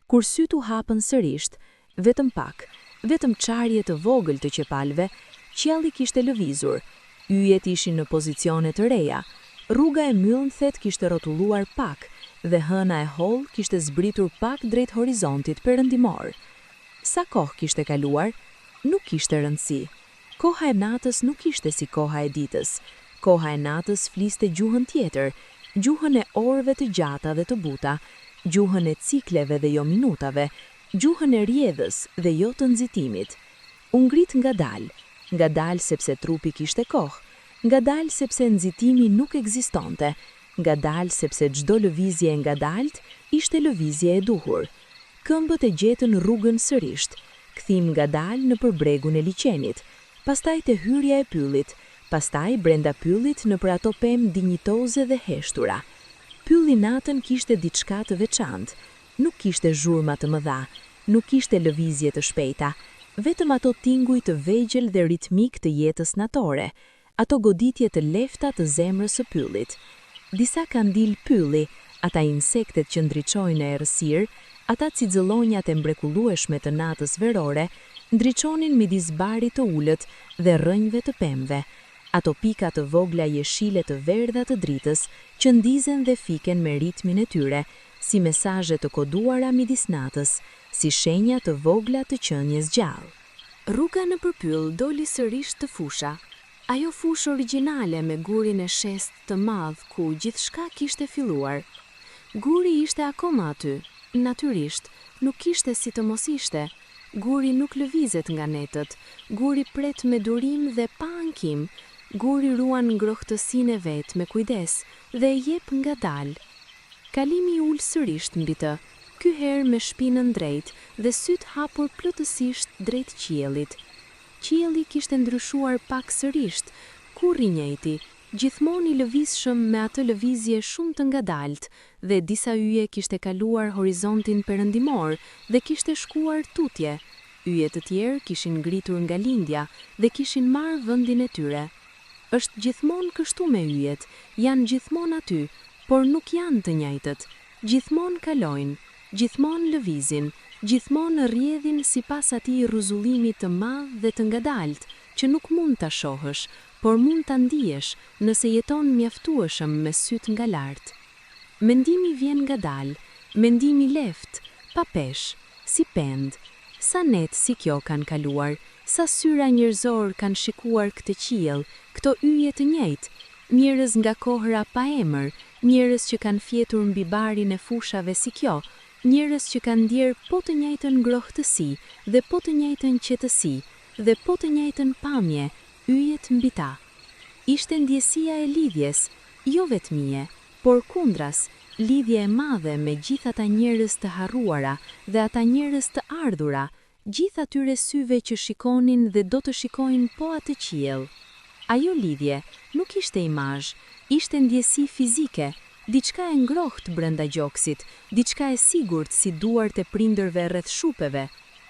Speaker 2: Kur syt u hapën sërish, vetëm pak, vetëm çarje të vogël të qepalve, qielli kishte lëvizur, yjet ishin në pozicione të reja, rruga e myllnthet kishte rrotulluar pak dhe hëna e holl kishte zbritur pak drejt horizontit perëndimor. Sa kohë kishte kaluar, nuk kishte rëndësi. Koha e natës nuk ishte si koha e ditës. Koha e natës fliste gjuhën tjetër, gjuhën e orëve të gjata dhe të buta, gjuhën e cikleve dhe jo minutave, gjuhën e rjedhës dhe jo të nxitimit. U ngrit ngadalë sepse trupi kishte kohë, ngadalë sepse nxitimi nuk ekzistonte, ngadalë sepse çdo lëvizje e ngadalt ishte lëvizje e duhur. Këmbët e gjetën rrugën sërish, kthim ngadalë në përbregun e liçenit, pastaj te hyrja e pyllit, pastaj brenda pyllit nëpër ato pemë dinjitoze dhe heshtura. Pylli natën kishte diçka të veçantë, nuk kishte zhurma të mëdha, nuk kishte lëvizje të shpejta, vetëm ato tinguj të vegjël dhe ritmik të jetës natore, ato goditje të lehta të zemrës së pyllit. Disa kandil pylli, ata insektet që ndriçojnë në errësirë, ata cixëllonjat e mrekullueshme të natës verore, ndriçonin midis barit të ulët dhe rrënjve të pemëve, ato pika të vogla jeshile të verdha të dritës që ndizen dhe fiken me ritmin e tyre, si mesazhe të koduara midis natës, si shenja të vogla të qenies gjallë. Rruga në përpyll doli sërish të fusha. Ajo fushë origjinale me gurin e shest të madh ku gjithçka kishte filluar. Guri ishte akoma aty, natyrisht, nuk kishte si të mos ishte. Guri nuk lëvizet nga netët, guri pret me durim dhe pa ankim, guri ruan ngrohtësinë e vet me kujdes dhe e jep ngadalë. Kalimi ul sërish mbi të, ky herë me shpinën drejt dhe syt hapur plotësisht drejt qiellit. Qielli kishte ndryshuar pak sërish, kur i njëjti, gjithmonë i lëvizshëm me atë lëvizje shumë të ngadalt, dhe disa yje kishte kaluar horizontin perëndimor dhe kishte shkuar tutje. Yje të tjerë kishin ngritur nga lindja dhe kishin marrë vendin e tyre. Është gjithmonë kështu me yjet, janë gjithmonë aty, por nuk janë të njëjtët. Gjithmonë kalojnë, gjithmonë lëvizin, gjithmonë rrjedhin sipas atij rrezullimi të madh dhe të ngadalt, që nuk mund ta shohësh, por mund ta ndihesh nëse jeton mjaftueshëm me syt nga lart. Mendimi vjen ngadalë, mendimi left, pa pesh, si pend. Sa net si kjo kanë kaluar, sa syra njerëzor kanë shikuar këtë qiell, këto yje të njëjtë, njerëz nga kohëra pa emër, njerëz që kanë fjetur mbi barin e fushave si kjo, njerëz që kanë ndjer po të njëjtën ngrohtësi dhe po të njëjtën qetësi dhe po të njëjtën pamje, yjet mbi ta. Ishte ndjesia e lidhjes, Jo vetmije, por kundras, lidhje e madhe me gjithë ata njerëz të harruara dhe ata njerëz të ardhura, gjithë atyre syve që shikonin dhe do të shikojnë po atë qiell. Ajo lidhje nuk ishte imazh, ishte ndjesi fizike, diçka e ngrohtë brenda gjoksit, diçka e sigurt si duart e prindërve rreth shupeve.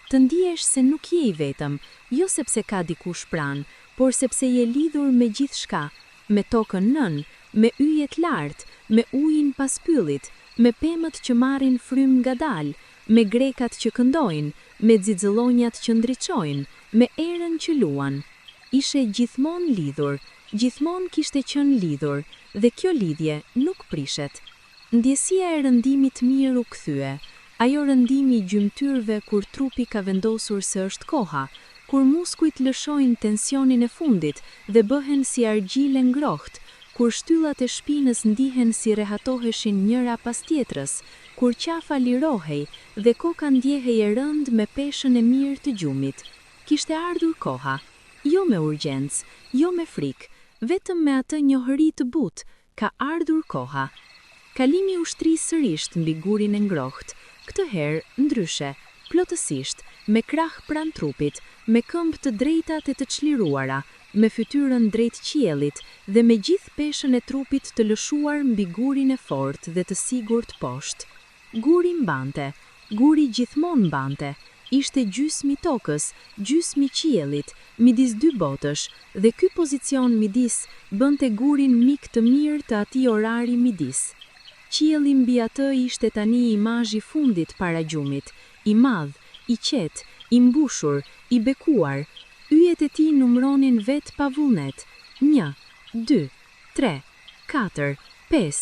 Speaker 2: Të ndihesh se nuk je i vetëm, jo sepse ka dikush pranë, por sepse je lidhur me gjithçka, me tokën nën, me yjet lart, me ujin pas pyllit, me pemët që marrin frym ngadalë, me grekat që këndojnë, me xixëllonjat që ndriçojnë, me erën që luan. Ishe gjithmonë lidhur, gjithmonë kishte qenë lidhur, dhe kjo lidhje nuk prishet. Ndjesia e rëndimit mirë u kthye, ajo rëndimi i gjymtyrve kur trupi ka vendosur se është koha, kur muskujt lëshojnë tensionin e fundit dhe bëhen si argjile ngrohtë, kur shtyllat e shpinës ndihen si rehatoheshin njëra pas tjetrës, kur qafa lirohej dhe koka ndjehej e rënd me peshën e mirë të gjumit. Kishte ardhur koha, jo me urgjencë, jo me frikë, vetëm me atë njohëri të butë, ka ardhur koha. Kalimi ushtrisë sërish mbi gurin e ngrohtë, këtë herë ndryshe, plotësisht, me krah pranë trupit, me këmbë të drejta të çliruara, me fytyrën drejt qiellit dhe me gjithë peshën e trupit të lëshuar mbi gurin e fortë dhe të sigurt poshtë. Guri mbante, guri gjithmonë mbante, ishte gjysmi tokës, gjysmi qiellit, midis dy botësh, dhe ky pozicion midis bënte gurin mik të mirë të atij orari midis. Qielli mbi atë ishte tani imazhi i fundit para gjumit, i madh, i qetë, i mbushur, i bekuar. Yjet e tij numëronin vetë pa vullnet, 1, 2, 3, 4, 5,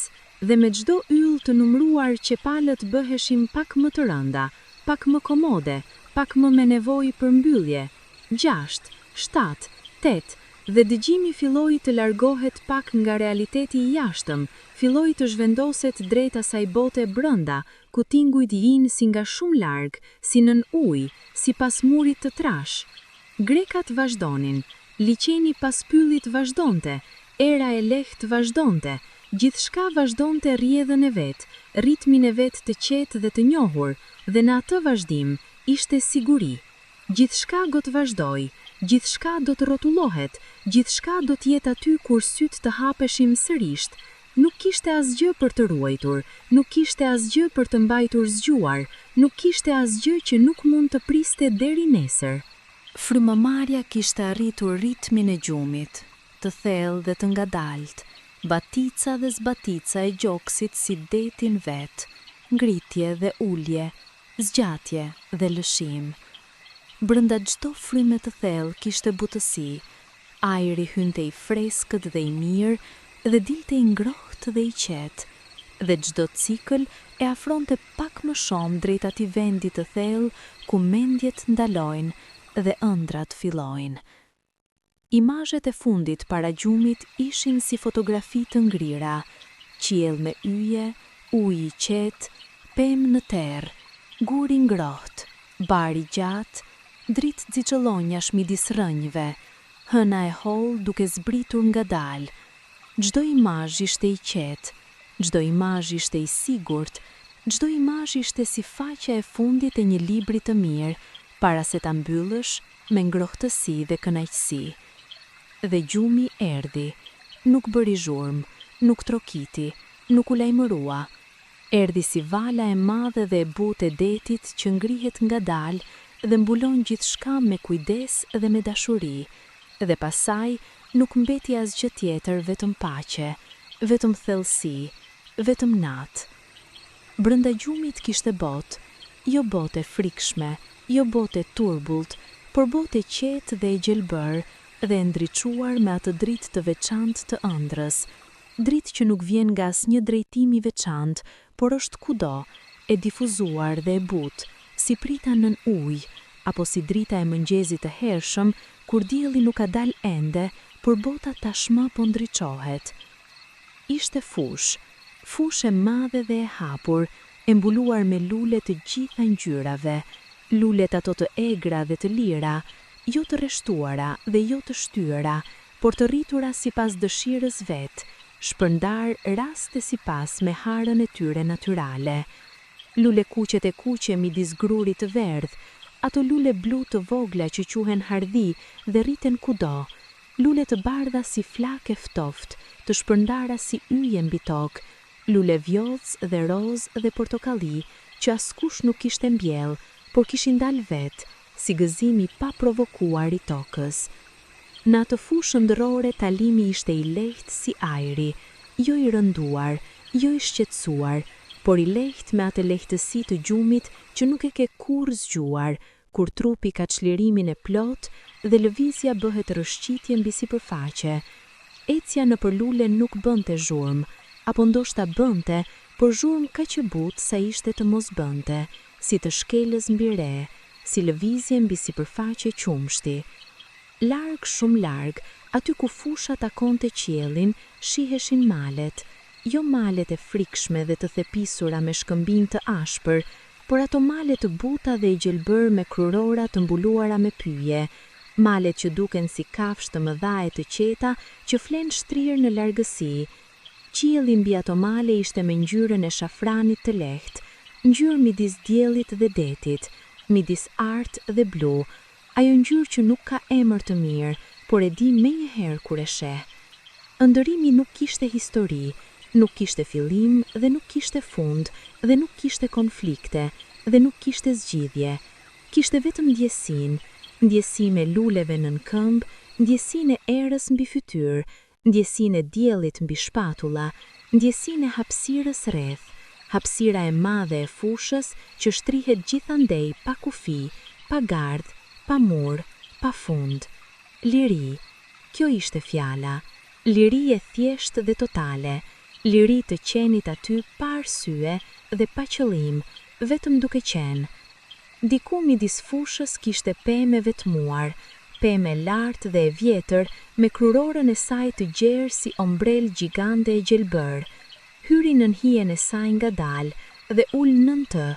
Speaker 2: dhe me çdo yll të numëruar që palët bëheshin pak më të rënda, pak më komode, pak më me nevojë për mbyllje, 6, 7, 8, dhe dëgjimi filloi të largohet pak nga realiteti i jashtëm, filloi të zhvendoset drejt asaj bote brenda, ku tingujt vijnë si nga shumë larg, si nën ujë, si pas murit të trash. Grekat vazhdonin, liçeni pas pyllit vazhdonte, era e lehtë vazhdonte, gjithçka vazhdonte rrjedhën e vet, ritmin e vet të qetë dhe të njohur, dhe në atë vazhdim ishte siguri. Gjithçka do të vazhdoj, gjithçka do të rrotullohet, gjithçka do të jetë aty kur syt të hapeshin sërish. Nuk kishte asgjë për të ruajtur, nuk kishte asgjë për të mbajtur zgjuar, nuk kishte asgjë që nuk mund të priste deri nesër.
Speaker 1: Frymëmarrja kishte arritur ritmin e gjumit, të thellë dhe të ngadalt, batica dhe zbatica e gjoksit si detin vet, ngritje dhe ulje, zgjatje dhe lëshim. Brenda çdo fryme të thellë kishte butësi, ajri hynte i freskët dhe i mirë dhe dilte i ngrohtë dhe i qetë, dhe çdo cikël e afronte pak më shumë drejt atij vendi të thellë ku mendjet ndalojnë dhe ëndrat fillojnë. Imazhet e fundit para gjumit ishin si fotografi të ngrira, qiell me yje, ujë i qetë, pemë në terr, gur i ngrohtë, bar i gjatë, dritë xixëllonjash midis rrënjve, hëna e hollë duke zbritur ngadalë. Çdo imazh ishte i qetë, çdo imazh ishte i sigurt, çdo imazh ishte si faqja e fundit e një libri të mirë, para se ta mbyllësh me ngrohtësi dhe kënaqësi. Dhe gjumi erdhi, nuk bëri zhurmë, nuk trokiti, nuk u lajmërua. Erdhi si vala e madhe dhe e butë e detit që ngrihet ngadalë dhe mbulon gjithçka me kujdes dhe me dashuri, dhe pasaj nuk mbeti asgjë tjetër vetëm paqe, vetëm thellësi, vetëm natë. Brenda gjumit kishte botë, jo botë e frikshme, jo botë e turbullt, por botë e qetë dhe e gjelbër dhe e ndriçuar me atë dritë të veçantë të ëndrrës, dritë që nuk vjen nga asnjë drejtim i veçantë, por është kudo, e difuzuar dhe e butë, si prita nën ujë, apo si drita e mëngjesit të hershëm, kur dielli nuk ka dalë ende, por bota tashmë po ndriçohet. Ishte fush e madhe dhe e hapur, e mbuluar me lule të gjitha ngjyrave, lulet ato të egra dhe të lira, jo të rreshtuara dhe jo të shtyera, por të rritura sipas dëshirës vet,
Speaker 2: shpërndar raste si pas me harën e tyre natyrale. Lule kuqet e kuqe midis grurit të verdh, ato lule blu të vogla që quhen hardhi dhe rriten kudo, lule të bardha si flake ftoft, të shpërndara si yje mbi tokë, lule vjoz dhe roz dhe portokalli që askush nuk kishte mbjell, por kishin dal vet, si gëzimi pa provokuar i tokës. Në atë fushë ndërore talimi ishte i lehtë si ajri, jo i rënduar, jo i shqetësuar, por i lehtë me atë lehtësi të gjumit që nuk e ke kurrë zgjuar, kur trupi ka çlirimin e plot dhe lëvizja bëhet rëshqitje mbi sipërfaqe. Ecja nëpër lule nuk bënte zhurmë, apo ndoshta bënte, por zhurmë kaq e butë sa ishte të mos bënte, si të shkelës mbi re, si lëvizje mbi sipërfaqe qumshti. Larg, shumë larg, aty ku fusha takonte qiellin, shiheshin malet, jo malet e frikshme dhe të thepisura me shkëmbim të ashpër, por ato malet të buta dhe i gjelbër me krurora të mbuluara me pyje, malet që duken si kafshë të mëdha e të qeta që flen shtrirë në largësi. Qielli mbi ato male ishte me ngjyrën e shafranit të lehtë, ngjyrë midis diellit dhe detit, midis artë dhe blu, ajo ngjyrë që nuk ka emër të mirë, por e di menjëherë kur e sheh. Ëndërimi nuk kishte histori, nuk kishte fillim dhe nuk kishte fund, dhe nuk kishte konflikte, dhe nuk kishte zgjidhje. Kishte vetëm ndjesi me luleve nën këmbë, ndjesinë e erës mbi fytyrë, ndjesinë e diellit mbi shpatulla, ndjesinë e hapësirës rreth, hapësira e madhe e fushës që shtrihet gjithandej pa kufi, pa gardh, pa mur, pa fund. Liri, kjo ishte fjala, liri e thjeshtë dhe totale, liri të qenit aty pa arsye dhe pa qëllim, vetëm duke qenë. Diku midis fushës kishte pemë e vetmuar, pemë e lartë dhe e vjetër me krurorën e saj të gjerë si ombrel gjigande e gjelbër. Hyri nën hijen e saj ngadalë dhe ul nën të,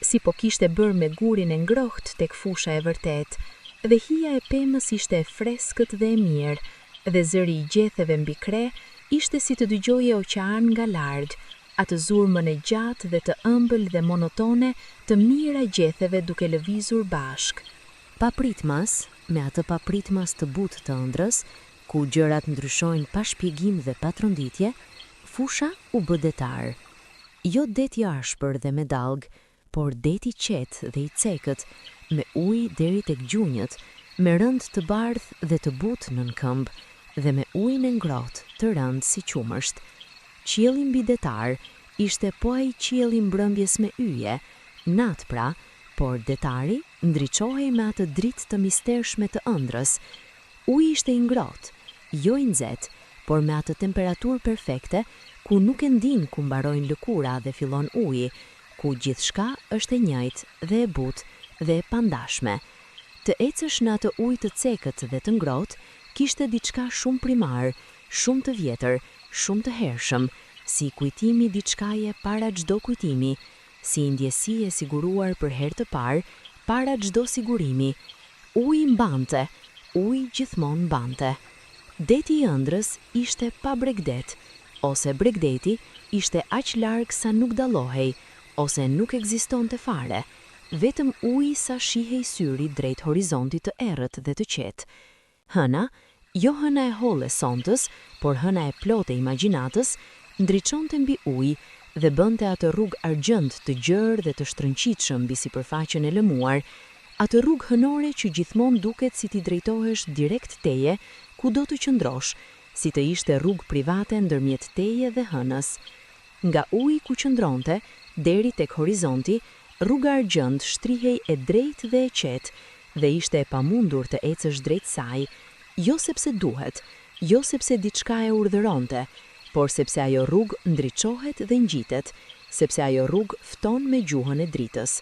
Speaker 2: si po kishte bërë me gurin e ngrohtë tek fusha e vërtet, dhe hija e pemës ishte e freskët dhe e mirë, dhe zëri i gjetheve mbi krre ishte si të dëgjoje oqean nga larg, atë zurmën e gjatë dhe të ëmbël dhe monotone të mira gjetheve duke lëvizur bashk. Papritmas, me atë papritmas të butë të ëndrës, ku gjërat ndryshojnë pa shpjegim dhe pa tronditje, fusha u bë detar. Jo deti ashpër dhe me dallg, por deti qetë dhe i cekët, me ujë deri tek gjunjët, me rënd të bardhë dhe të butë nën këmbë, dhe me ujin e ngrohtë të rënd si qumësht. Qielli mbi detar ishte po ai qielli mbrëmjes me yje, natë pra, por detari ndriçohej me atë dritë të mistershme të ëndrës. Uji ishte i ngrohtë, jo i nxehtë, por me atë temperaturë perfekte ku nuk e ndin ku mbarojnë lëkura dhe fillon uji, ku gjithçka është e njëjtë dhe e butë dhe e pandashme. Të ecësh në atë ujë të cekët dhe të ngrohtë kishte diçka shumë primar, shumë të vjetër, shumë të hershëm, si kujtimi diçkaje para çdo kujtimi, si ndjesi e siguruar për herë të parë, para çdo sigurimi. Uji mbante, uji gjithmonë mbante. Deti i ëndrës ishte pa bregdet, ose bregdeti ishte aq larg sa nuk dallohej, ose nuk ekzistonte fare, vetëm uji sa shihej syri drejt horizontit të errët dhe të qetë. Hëna, jo hëna e holle sontës, por hëna e plotë e imagjinatës, ndriçonte mbi ujë dhe bënte atë rrugë argjend të gjerë dhe të shtrënqitshëm mbi sipërfaqen e lëmuar, atë rrugë hënore që gjithmonë duket si ti drejtohesh direkt teje, kudo të qëndrosh, si të ishte rrugë private ndërmjet teje dhe hënës. Nga uji ku qëndronte, deri tek horizonti, rruga argjend shtrihej e drejtë dhe e qetë, dhe ishte e pamundur të ecësh drejt saj, jo sepse duhet, jo sepse diçka e urdhëronte, por sepse ajo rrugë ndriçohet dhe ngjitet, sepse ajo rrugë fton me gjuhën e dritës.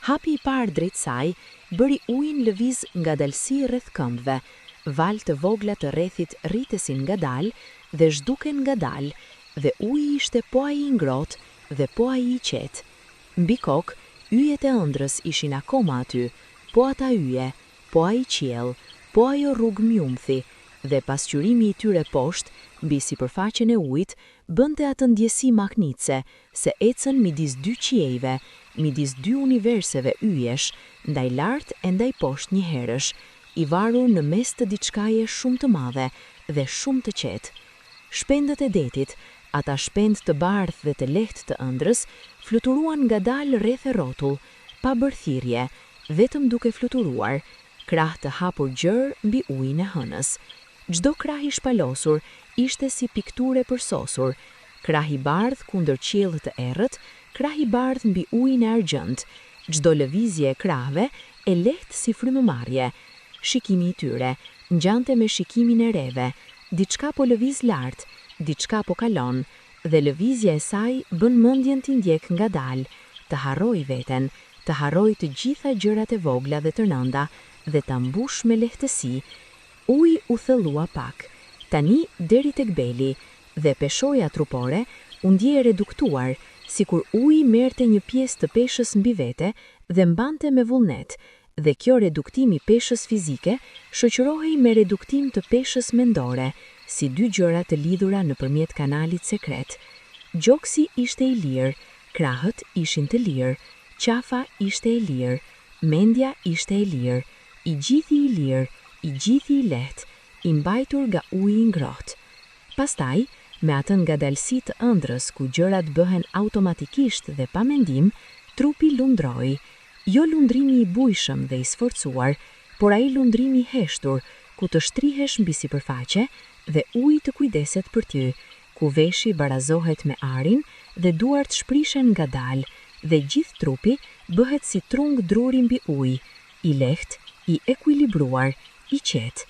Speaker 2: Hapi i parë drejt saj bëri ujin lëviz ngadalësi rreth këmbëve, valë të vogla të rrethit rritesin ngadalë dhe zhduken ngadalë, dhe uji ishte po ai i ngrohtë dhe po ai i qetë. Mbi kokë, yjet e ëndrës ishin akoma aty, po ata yje, po ai qiell, po ajo rrugë mjumthi, dhe pasqyrimi i tyre poshtë mbi sipërfaqen e ujit bënte atë ndjesi magnitse se ecën midis dy qiejve, midis dy universive yjesh, ndaj lart e ndaj poshtë njëherësh, i varur në mes të diçkaje shumë të madhe dhe shumë të qetë. Shpendët e detit, ata shpend të bardhë dhe të lehtë të ëndrrës, fluturuan ngadalë rreth e rrotull, pa bërthirrje, vetëm duke fluturuar, krah të hapur gjër mbi ujin e hënës. Çdo krah i shpalosur ishte si pikture përsosur, krah i bardh kundër qiellit të errët, krah i bardh mbi ujin e argjend, çdo lëvizje e krahve e lehtë si frymëmarrje. Shikimi i tyre ngjante me shikimin e reve, diçka po lëviz lart, diçka po kalon, dhe lëvizja e saj bën mendjen t'i ndjek ngadalë, të harroj veten, të harroj të gjitha gjërat e vogla dhe të rënda dhe ta mbush me lehtësi. Uji u thellua pak, tani deri tek beli, dhe peshoja trupore u ndje reduktuar, sikur uji merrte një pjesë të peshës mbi vete dhe mbante me vullnet, dhe kjo reduktim i peshës fizike shoqërohej me reduktim të peshës mendore, si dy gjëra të lidhura nëpërmjet kanalit sekret. Gjoksi ishte i lirë, krahët ishin të lirë, qafa ishte e lirë, mendja ishte e lirë, i gjithi i lirë, i gjithi i lehtë, i mbajtur nga uji i ngrohtë. Pastaj, me atë ngadalësi të ëndrrës ku gjërat bëhen automatikisht dhe pa mendim, trupi lundroi. Jo lundrimi i bujshëm dhe i sforcuar, por ai lundrimi i heshtur, ku të shtrihesh mbi sipërfaqe dhe uji të kujdeset për ty, ku veshi barazohet me arin dhe duart shprishen ngadalë dhe gjithë trupi bëhet si trung druri mbi ujë, i lehtë, i ekuilibruar, i qetë.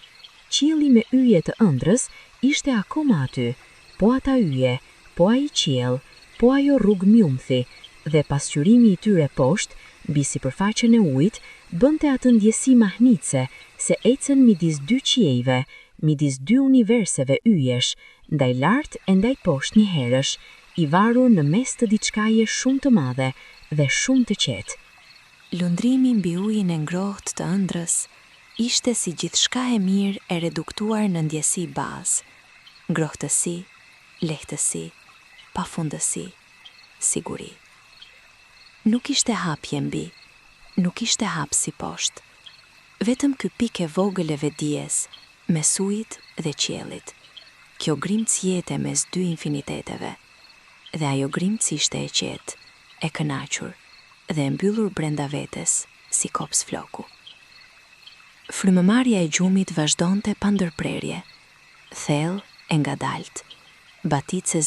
Speaker 2: Qielli me yje të ëndrrës ishte akoma aty, po ata yje, po ai qiell, po ajo rrugë mjumthi, dhe pasqyrimi i tyre poshtë mbi sipërfaqen e ujit bënte atë ndjesi mahnitse se ecën midis dy qiejve, midis dy universive yjesh, ndaj lart e ndaj poshtë njëherësh, i varur në mes të diçkaje shumë të madhe dhe shumë të qetë.
Speaker 1: Lundrimi mbi ujin e ngrohtë të ëndrrës ishte si gjithçka e mirë e reduktuar në ndjesi bazë, ngrohtësi, lehtësi, pafundësi, siguri. Nuk ishte hapje mbi, nuk ishte hap si poshtë. Vetëm ky pikë e vogël e vedijes, mes ujit dhe qiellit. Kjo grimcë jete mes dy infiniteteve. Dhe ajo grimcë ishte e qetë, e kënaqur dhe e mbyllur brenda vetes si kops floku. Frymëmarrja e gjumit vazhdonte pa ndërprerje, thellë e ngadalt, batice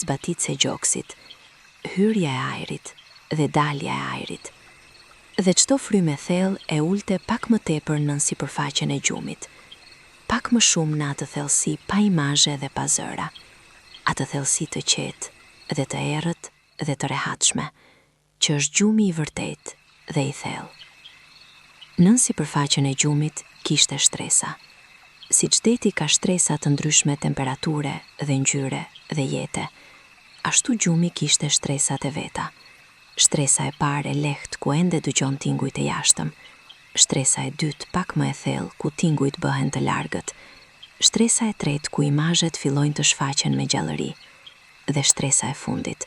Speaker 1: e gjoksit, hyrja e ajrit dhe dalja e ajrit. Dhe çdo frymë e thellë e ulte pak më tepër nën sipërfaqen e gjumit, pak më shumë në atë thellësi pa imazhe dhe pa zëra, atë thellësi të qetë dhe të errët dhe të rehatshme, që është gjumi i vërtet dhe i thellë. Nën sipërfaqen e gjumit kishte shtresa. Siç deti ka shtresa të ndryshme temperature dhe ngjyre dhe jete, ashtu gjumi kishte stresat e veta. Shtresa e parë e lehtë ku ende dëgjon tingujt e jashtëm, shtresa e dytë pak më e thellë ku tingujt bëhen të largët, shtresa e tretë ku imazhet fillojnë të shfaqen me gjallëri, dhe shtresa e fundit,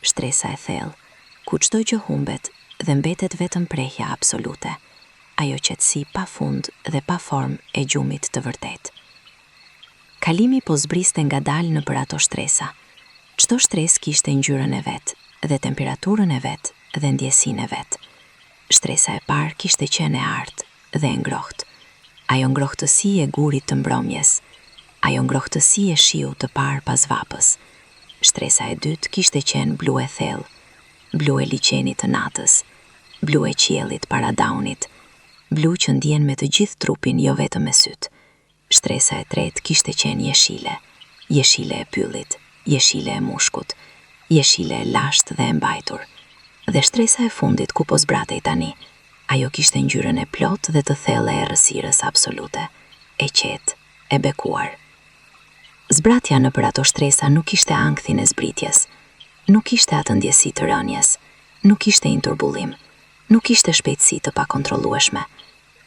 Speaker 1: shtresa e thellë, ku çdo gjë humbet dhe mbetet vetëm prehja absolute, ajo qetësi pa fund dhe pa formë e gjumit të vërtet. Kalimi po zbriste ngadalë nëpër ato shtresa. Çdo shtresë kishte ngjyrën e vet dhe temperaturën e vet dhe ndjesinë e vet. Shtresa e parë kishte qenë e artë dhe e ngrohtë. Ajo ngrohtësi e gurit të mbromjes, ajo ngrohtësi e shiut të parë pas vapës. Shtresa e dytë kishte qenë blu e thellë, blu e liqenit të natës, blu e qiellit para daunit, blu që ndjen me të gjithë trupin jo vetëm me syt. Shtresa e tretë kishte qenë jeshile, jeshile e pyllit, jeshile e mushkut, jeshile e lashtë dhe e mbajtur. Dhe shtresa e fundit ku po zbratej tani, ajo kishte ngjyrën e plotë dhe të thellë e errësirës absolute, e qetë, e bekuar. Zbratja nëpër ato shtresa nuk ishte ankthin e zbritjes, nuk ishte atë ndjesi të rënjes, nuk ishte inturbullim, nuk ishte shpejtësi të pakontrollueshme.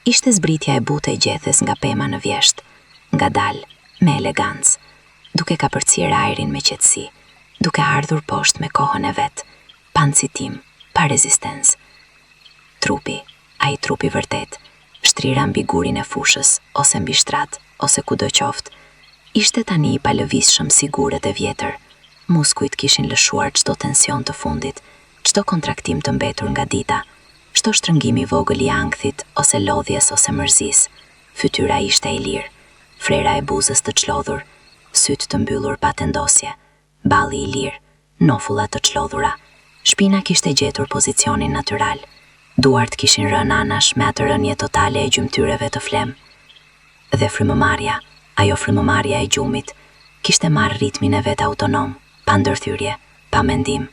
Speaker 1: Ishte zbritja e butë e gjethes nga pema në vjesht, ngadalë, me elegancë. duke ka përcyer ajrin me qetësi, duke ardhur poshtë me kohën e vet, pa nxitim, pa rezistencë. Trupi, ai trupi vërtet, shtrira mbi gurin e fushës, ose mbi shtrat, ose kudo qoftë, ishte tani i palëvizshëm si gurët e vjetër. Muskujt kishin lëshuar çdo tension të fundit, çdo kontraktim të mbetur nga dita, çdo shtrëngim i vogël i ankthit ose lodhjes ose mërzis. Fytyra ishte e lirë, frera e buzës të çlodhur, syt të mbyllur pa tendosje, balli i lirë, nofullat të çlodhura. Shpina kishte gjetur pozicionin natyral. Duart kishin rënë anash me atë rënje totale e gjymtyreve të flem. Dhe frymëmarrja, ajo frymëmarrja e gjumit, kishte marrë ritmin e vet autonom, pa ndërthyrje, pa mendim.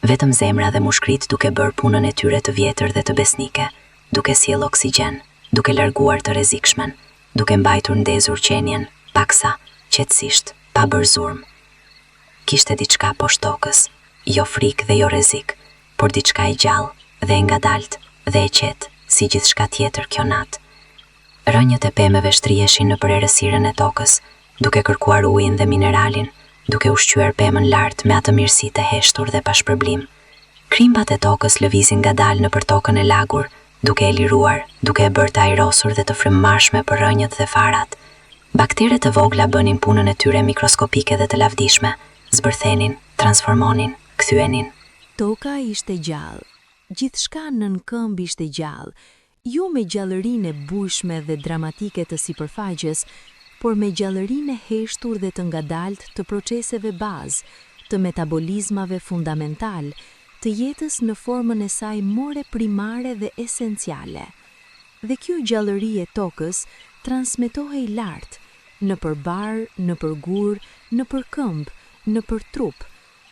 Speaker 1: Vetëm zemra dhe mushkrit duke bërë punën e tyre të vjetër dhe të besnike, duke sjell oksigjen, duke larguar të rrezikshmen, duke mbajtur ndezur qenien, paksa, qetësisht, pa bërë zurm. Kishte diçka poshtë tokës, jo frikë dhe jo rrezik, por diçka e gjallë dhe e ngadalt dhe e qetë, si gjithçka tjetër kjo natë. Rënjët e pemëve shtriheshin nëpër errësirën e tokës, duke kërkuar ujin dhe mineralin, duke ushqyer pemën lart me atë mirësi të heshtur dhe pa shpërblim. Krimbat e tokës lëvizin ngadalë nëpër tokën e lagur, duke e liruar, duke e bërë të ajrosur dhe të frymëmarrshme për rënjët dhe farat. Bakteret e vogla bënin punën e tyre mikroskopike dhe të lavdishme, zbërthenin, transformonin, kthyenin.
Speaker 2: Toka ishte gjallë, gjithçka nën këmbë ishte gjallë, jo me gjallërinë e bujshme dhe dramatike të sipërfaqes, por me gjallërinë e heshtur dhe të ngadalt të proceseve bazë, të metabolizmave fundamental, të jetës në formën e saj more primare dhe esenciale. Dhe kjo gjallëri e tokës transmetohej lart, në përbar, në përgur, në përkëmb, në përtrup,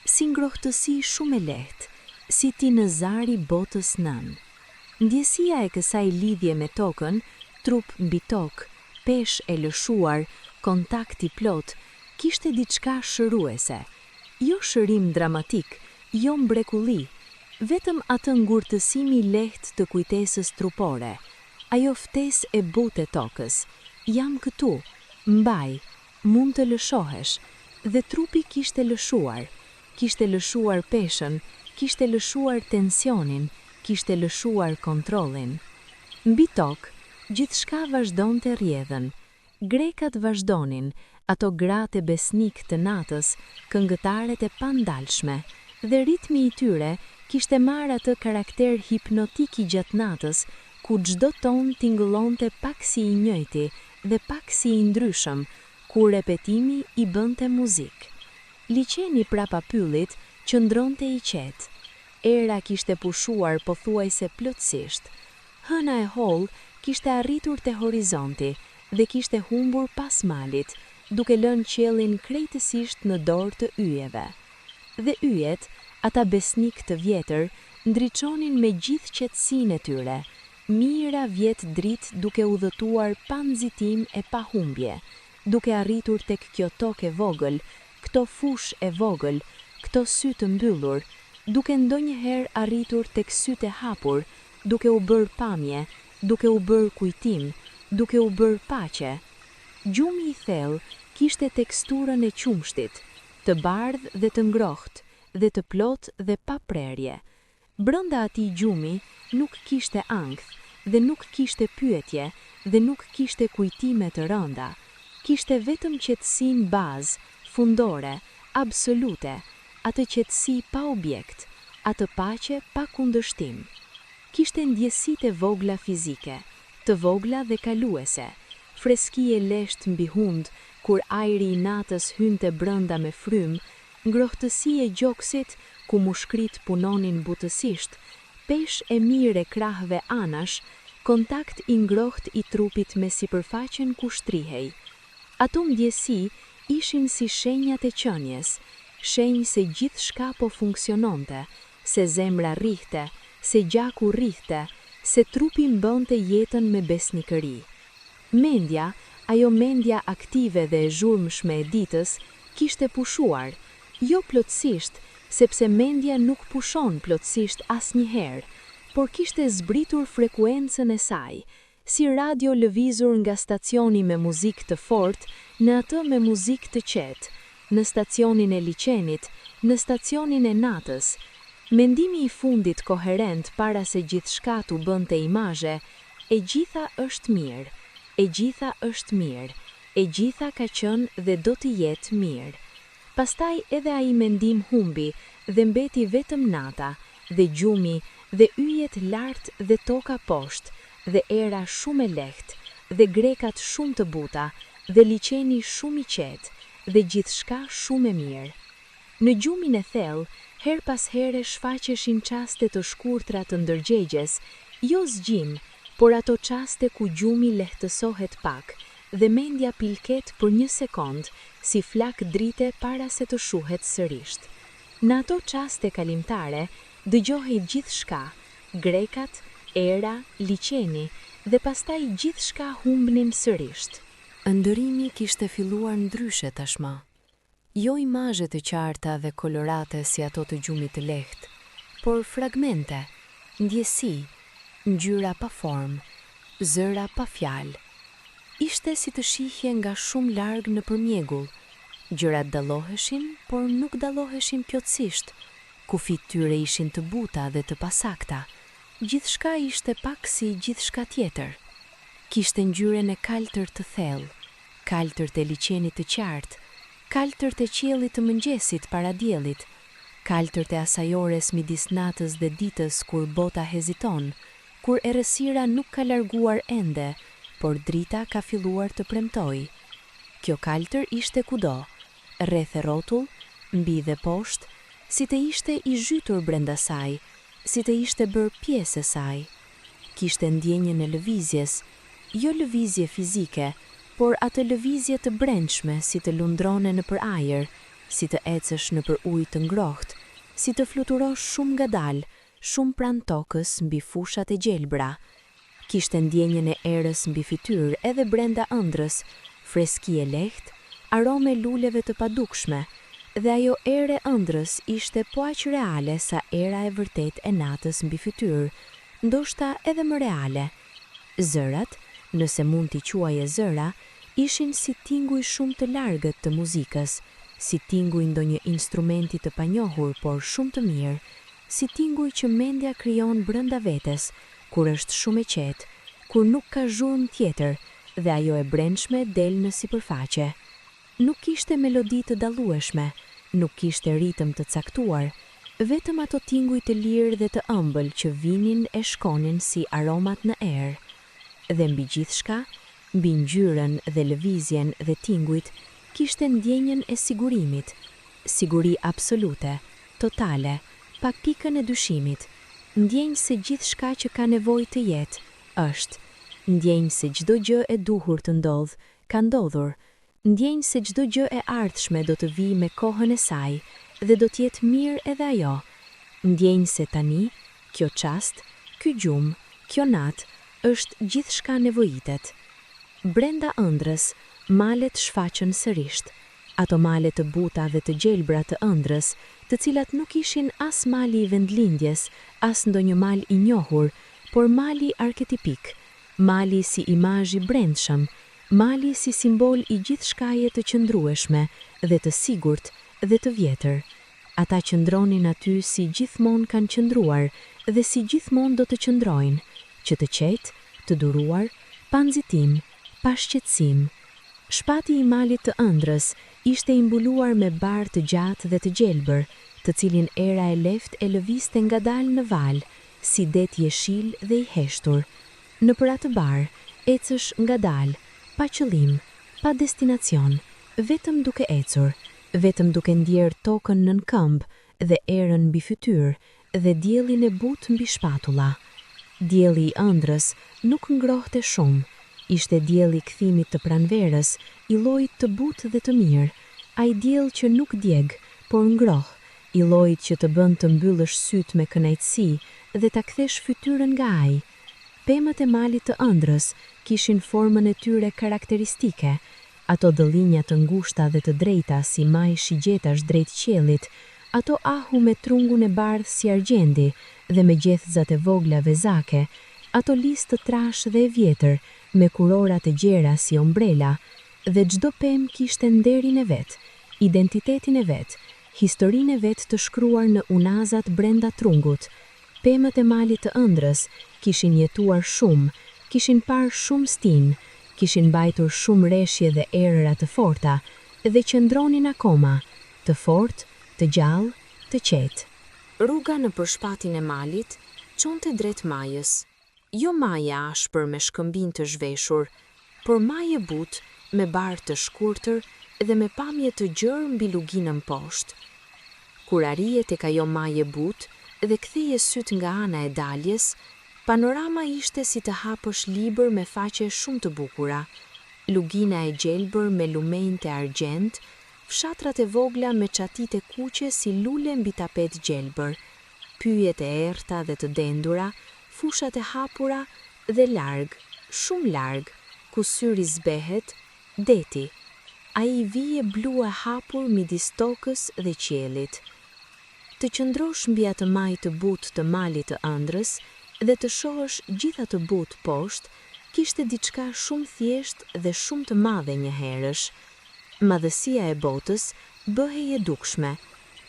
Speaker 2: si ngrohtësi shumë e lehtë, si ti në zari botës nën. Ndjesia e kësaj lidhje me tokën, trup mbi tokë, pesh e lëshuar, kontakt i plot, kishte diçka shëruese. Jo shërim dramatik, jo mbrekulli, vetëm atë ngurtësimi lehtë të kujtesës trupore, ajo ftesë e butë e tokës. Jam këtu, mbaj, mund të lëshohesh, dhe trupi kishte lëshuar peshën, kishte lëshuar tensionin, kishte lëshuar kontrollin. Mbi tokë, gjithçka vazhdonte rrjedhën. Grekat vazhdonin, ato gratë besnik të natës, këngëtaret e pandalshme, dhe ritmi i tyre kishte marrë atë karakter hipnotik i gjatë natës, ku çdo ton tingëllonte pak si i njëjti dhe pak si i ndryshëm, ku repetimi i bënte muzikë. Liçeni prapa pyllit qëndronte i qetë. Era kishte pushuar pothuajse plotësisht. Hëna e hollë kishte arritur te horizonti dhe kishte humbur pas malit, duke lënë qiellin krejtësisht në dorë të yjeve. Dhe yjet, ata besnik të vjetër, ndriçonin me gjithë qetësinë e tyre, mira vjet dritë duke udhëtuar pa nxitim e pa humbje, duke arritur tek kjo tokë e vogël, këto fush e vogël, këto sy të mbyllur, duke ndonjëherë arritur tek sytë e hapur, duke u bërë pamje, duke u bërë kujtim, duke u bërë paqe. Gjumi i thellë kishte teksturën e qumshtit, të bardhë dhe të ngrohtë, dhe të plot dhe pa prerje. Brenda atij gjumi nuk kishte ankth, dhe nuk kishte pyetje, dhe nuk kishte kujtime të rënda. Kishte vetëm qetësinë bazë, fundore, absolute, atë qetësi pa objekt, atë paqe pa kundërshtim. Kishte ndjesitë e vogla fizike, të vogla dhe kaluese, freski e leshtë mbi hund, kur ajri i natës hynte brenda me frymë, ngrohtësi e gjoksit, ku mushkrit punonin butësisht, pesh e mirë e krahëve anash, kontakt i ngrohtë i trupit me sipërfaqen ku shtrihej. Ato ndjesi ishin si shenjat e qenies, shenjë se gjithçka po funksiononte, se zemra rrihte, se gjaku rrihte, se trupi mbante jetën me besnikëri. Mendja, ajo mendja aktive dhe e zhurmshme e ditës, kishte pushuar, jo plotësisht, sepse mendja nuk pushon plotësisht asnjëherë, por kishte zbritur frekuencën e saj, si radio lëvizur nga stacioni me muzikë të fortë në atë me muzikë të qetë, në stacionin e liçenit, në stacionin e natës. Mendimi i fundit koherent para se gjithçka t'u bënte imazhe, e gjitha është mirë, e gjitha është mirë, e gjitha ka qenë dhe do të jetë mirë. Pastaj edhe ai mendim humbi dhe mbeti vetëm nata, dhe gjumi, dhe yjet lart dhe toka poshtë, dhe era shumë e lehtë, dhe grekat shumë të buta, dhe liçeni shumë i qetë, dhe gjithçka shumë e mirë. Në gjumin e thellë, her pas here shfaqeshin çaste të shkurtra të ndërgjegjes, jo zgjim, por ato çaste ku gjumi lehtësohet pak dhe mendja pilket për një sekond, si flak drite para se të shuhet sërish. Në ato çaste kalimtare, dëgjohej gjithçka, grekat, era, liçeni, dhe pastaj gjithçka humbnin sërish. Ëndërrimi kishte filluar ndryshe tashmë. Jo imazhe të qarta dhe kolorate si ato të gjumit të lehtë, por fragmente, ndjesi, ngjyra pa formë, zëra pa fjalë. Ishte si të shihje nga shumë larg nëpër mjegull. Gjërat dalloheshin, por nuk dalloheshin plotësisht. Kufit tyre ishin të buta dhe të pasakta. Gjithçka ishte pak si gjithçka tjetër. Kishte ngjyrën e kaltër të thellë, kaltërt e liçenit të qartë, kaltërt e qiellit të mëngjesit para diellit, kaltërt e asaj ores midis natës dhe ditës kur bota heziton, kur errësira nuk ka larguar ende, por drita ka filluar të premtojë. Kjo kaltër ishte kudo, rreth e rrotull, mbi dhe poshtë, si të ishte i zhytur brenda saj, si të ishte bërë pjesë e saj. Kishte ndjenjën e lëvizjes, jo lëvizje fizike, por atë lëvizje të brendshme si të lundrone nëpër ajër, si të ecësh nëpër ujë të ngrohtë, si të fluturosh shumë ngadalë, shumë pranë tokës mbi fushat e gjelbra. Kishte ndjenjën e erës mbi fytyrë edhe brenda ëndrrës, freski e lehtë, arome luleve të padukshme, dhe ajo erë e ëndrrës ishte po aq reale sa era e vërtet e natës mbi fytyrë, ndoshta edhe më reale. Zërat, nëse mund t'i quaje zëra, ishin si tinguj shumë të largët të muzikës, si tinguj ndonjë instrumenti të panjohur por shumë të mirë, si tinguj që mendja krijon brenda vetes, kur është shumë e qetë, kur nuk ka zhurmë tjetër dhe ajo e brendshme del në sipërfaqe. Nuk kishte melodi të dallueshme, nuk kishte ritëm të caktuar, vetëm ato tinguj të lirë dhe të ëmbël që vinin e shkonin si aromat në erë. Dhe mbi gjithçka, mbi ngjyrën dhe lëvizjen dhe tingujt, kishte ndjenjën e sigurimit, siguri absolute, totale, pa pikën e dyshimit, ndjenjë se gjithçka që ka nevojë të jetë, është, ndjenjë se çdo gjë e duhur të ndodh, ka ndodhur, ndjenjë se çdo gjë e ardhshme do të vijë me kohën e saj dhe do të jetë mirë edhe ajo, ndjenjë se tani, kjo çast, ky gjumë, kjo natë, është gjithçka nevojitet. Brenda ëndrrës, malet shfaqën sërish, ato male të buta dhe të gjelbra të ëndrrës, të cilat nuk ishin as mali i vendlindjes, as ndonjë mal i njohur, por mali arketipik, mali si imazh i brendshëm, mali si simbol i gjithçkaje të qëndrueshme dhe të sigurt dhe të vjetër. Ata qëndronin aty si gjithmonë kanë qëndruar dhe si gjithmonë do të qëndrojnë, që të qetë, të duruar, pa nxitim, pa shqetësim. Shpati i malit të ëndrrës ishte i mbuluar me barë të gjatë dhe të gjelbër, të cilin era e lehtë e lëvizte ngadalë në val, si det jeshil dhe i heshtur. Nëpër atë barë, ecësh ngadalë, pa qëllim, pa destinacion, vetëm duke ecur, vetëm duke ndjerë tokën nën këmbë dhe erën mbi fytyrë dhe diellin e butë mbi shpatulla. Dielli i ëndrrës nuk ngrohte shumë, ishte dielli i kthimit të pranverës, i llojit të butë dhe të mirë, ai diell që nuk djeg, por ngroh, i llojit që të bën të mbyllësh sytë me kënaqësi dhe ta kthesh fytyrën nga ai. Pemët e malit të ëndrrës kishin formën e tyre karakteristike, ato dëllinja të ngushta dhe të drejta si maj shigjetash drejt qiellit, ato ahu me trungun e bardhë si argjendi dhe me gjethzat e vogla vezake, ato listë të trashë dhe e vjetër, me kurorat e gjera si ombrela, dhe çdo pemë kishte nderin e vet, identitetin e vetë, historinë e vetë të shkruar në unazat brenda trungut. Pemët e malit të ëndrës kishin jetuar shumë, kishin parë shumë stinë, kishin mbajtur shumë reshje dhe erëra të forta, dhe qëndronin akoma, të fortë, të gjallë, të qetë.
Speaker 1: Rruga në përshpatin e malit çonte drejt majës. Jo maje ashpër me shkëmbin të zhveshur, por maje butë me barë të shkurtër dhe me pamje të gjerë mbi luginën poshtë. Kur arije tek ajo maje butë dhe ktheje syt nga ana e daljes, panorama ishte si të hapësh libër me faqe shumë të bukura. Lugina e gjelbër me lumenjë të argjend, fshatrat e vogla me çatit e kuqe si lule mbi tapet gjelbër, pyjet e errta dhe të dendura, fushat e hapura dhe larg, shumë larg, ku syri zbehet, deti, ai vije blu e hapur midis tokës dhe qiellit. Të qëndrosh mbi atë majë të butë të malit të ëndrës dhe të shohësh gjithë atë butë poshtë, kishte diçka shumë thjesht dhe shumë të madhe njëherësh. Madhësia e botës bëhej e dukshme,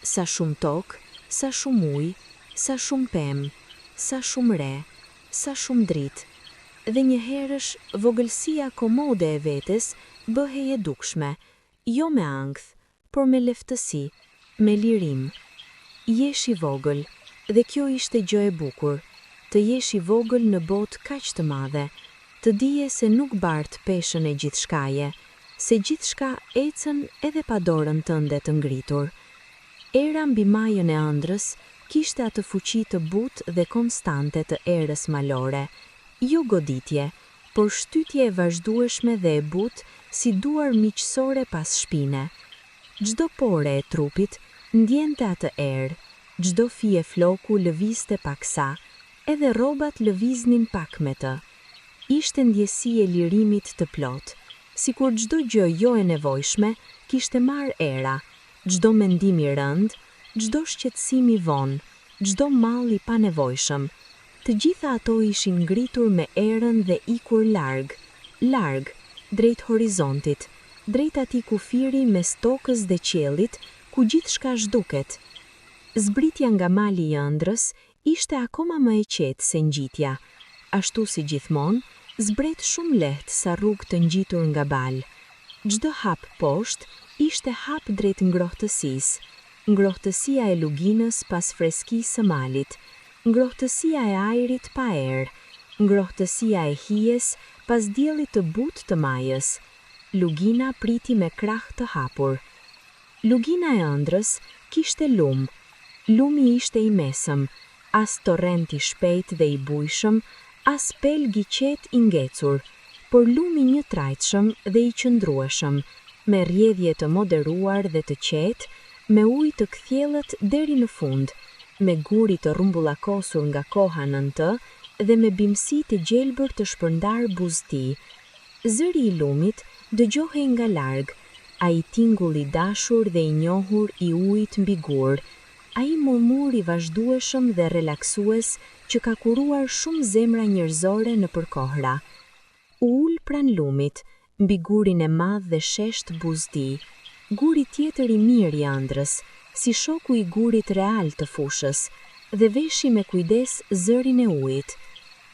Speaker 1: sa shumë tokë, sa shumë ujë, sa shumë pemë, sa shumë re, sa shumë dritë, dhe njëherësh vogëlsia komode e vetes bëhej e dukshme, jo me ankth, por me leftësi, me lirim. Jesh i vogël, dhe kjo ishte gjë e bukur, të jesh i vogël në botë kaq të madhe, të dije se nuk bart peshën e gjithçkaje, se gjithçka ecën edhe pa dorën tënde të ngritur. Era mbi majën e ëndrës kishte atë fuqi të butë dhe konstante të erës malore, jo goditje, por shtytje e vazhdueshme dhe e butë si duar miqësore pas shpine. Çdo pore e trupit ndjente atë erë, çdo fije floku lëvizte paksa, edhe rrobat lëviznin pak me të. Ishte ndjesi e lirimit të plot, sikur çdo gjë jo e nevojshme kishte marrë era, çdo mendim i rënd, çdo shqetësim i vonë, çdo mall i panevojshëm. Të gjitha ato ishin ngritur me erën dhe ikur larg, larg, drejt horizontit, drejt atij kufiri mes tokës dhe qiellit, ku gjithçka zhduket. Zbritja nga mali i ëndrës ishte akoma më e qetë se ngjitja, ashtu si gjithmonë, zbret shumë lehtë sa rrugë të ngjitur nga bal. Çdo hap poshtë ishte hap drejt ngrohtësisë, ngrohtësia e luginës pas freskisë së malit, ngrohtësia e ajrit pa erë, ngrohtësia e hijes pas diellit të butë të majës. Lugina priti me krah të hapur. Lugina e ëndrës kishte lum. Lumi ishte i mesëm, as torrent i shpejt dhe i bujshëm, as pelg i qetë i ngecur, por lumi një trajtshëm dhe i qëndrueshëm, me rrjedhje të moderuar dhe të qetë, me ujë të kthjellët deri në fund, me guri të rrumbullakosur nga koha nën të dhe me bimësi të gjelbër të shpërndar buzëti. Zëri i lumit dëgjohej nga larg, ai tingull i dashur dhe i njohur i ujit mbi gur, ai murmur i vazhdueshëm dhe relaksues që ka kuruar shumë zemra njerëzore në përkohra. U ul pran lumit, mbi gurin e madh dhe shesht buzëti, guri tjetër i mirë i ëndrës, si shoku i gurit real të fushës, dhe veshi me kujdes zërin e ujit.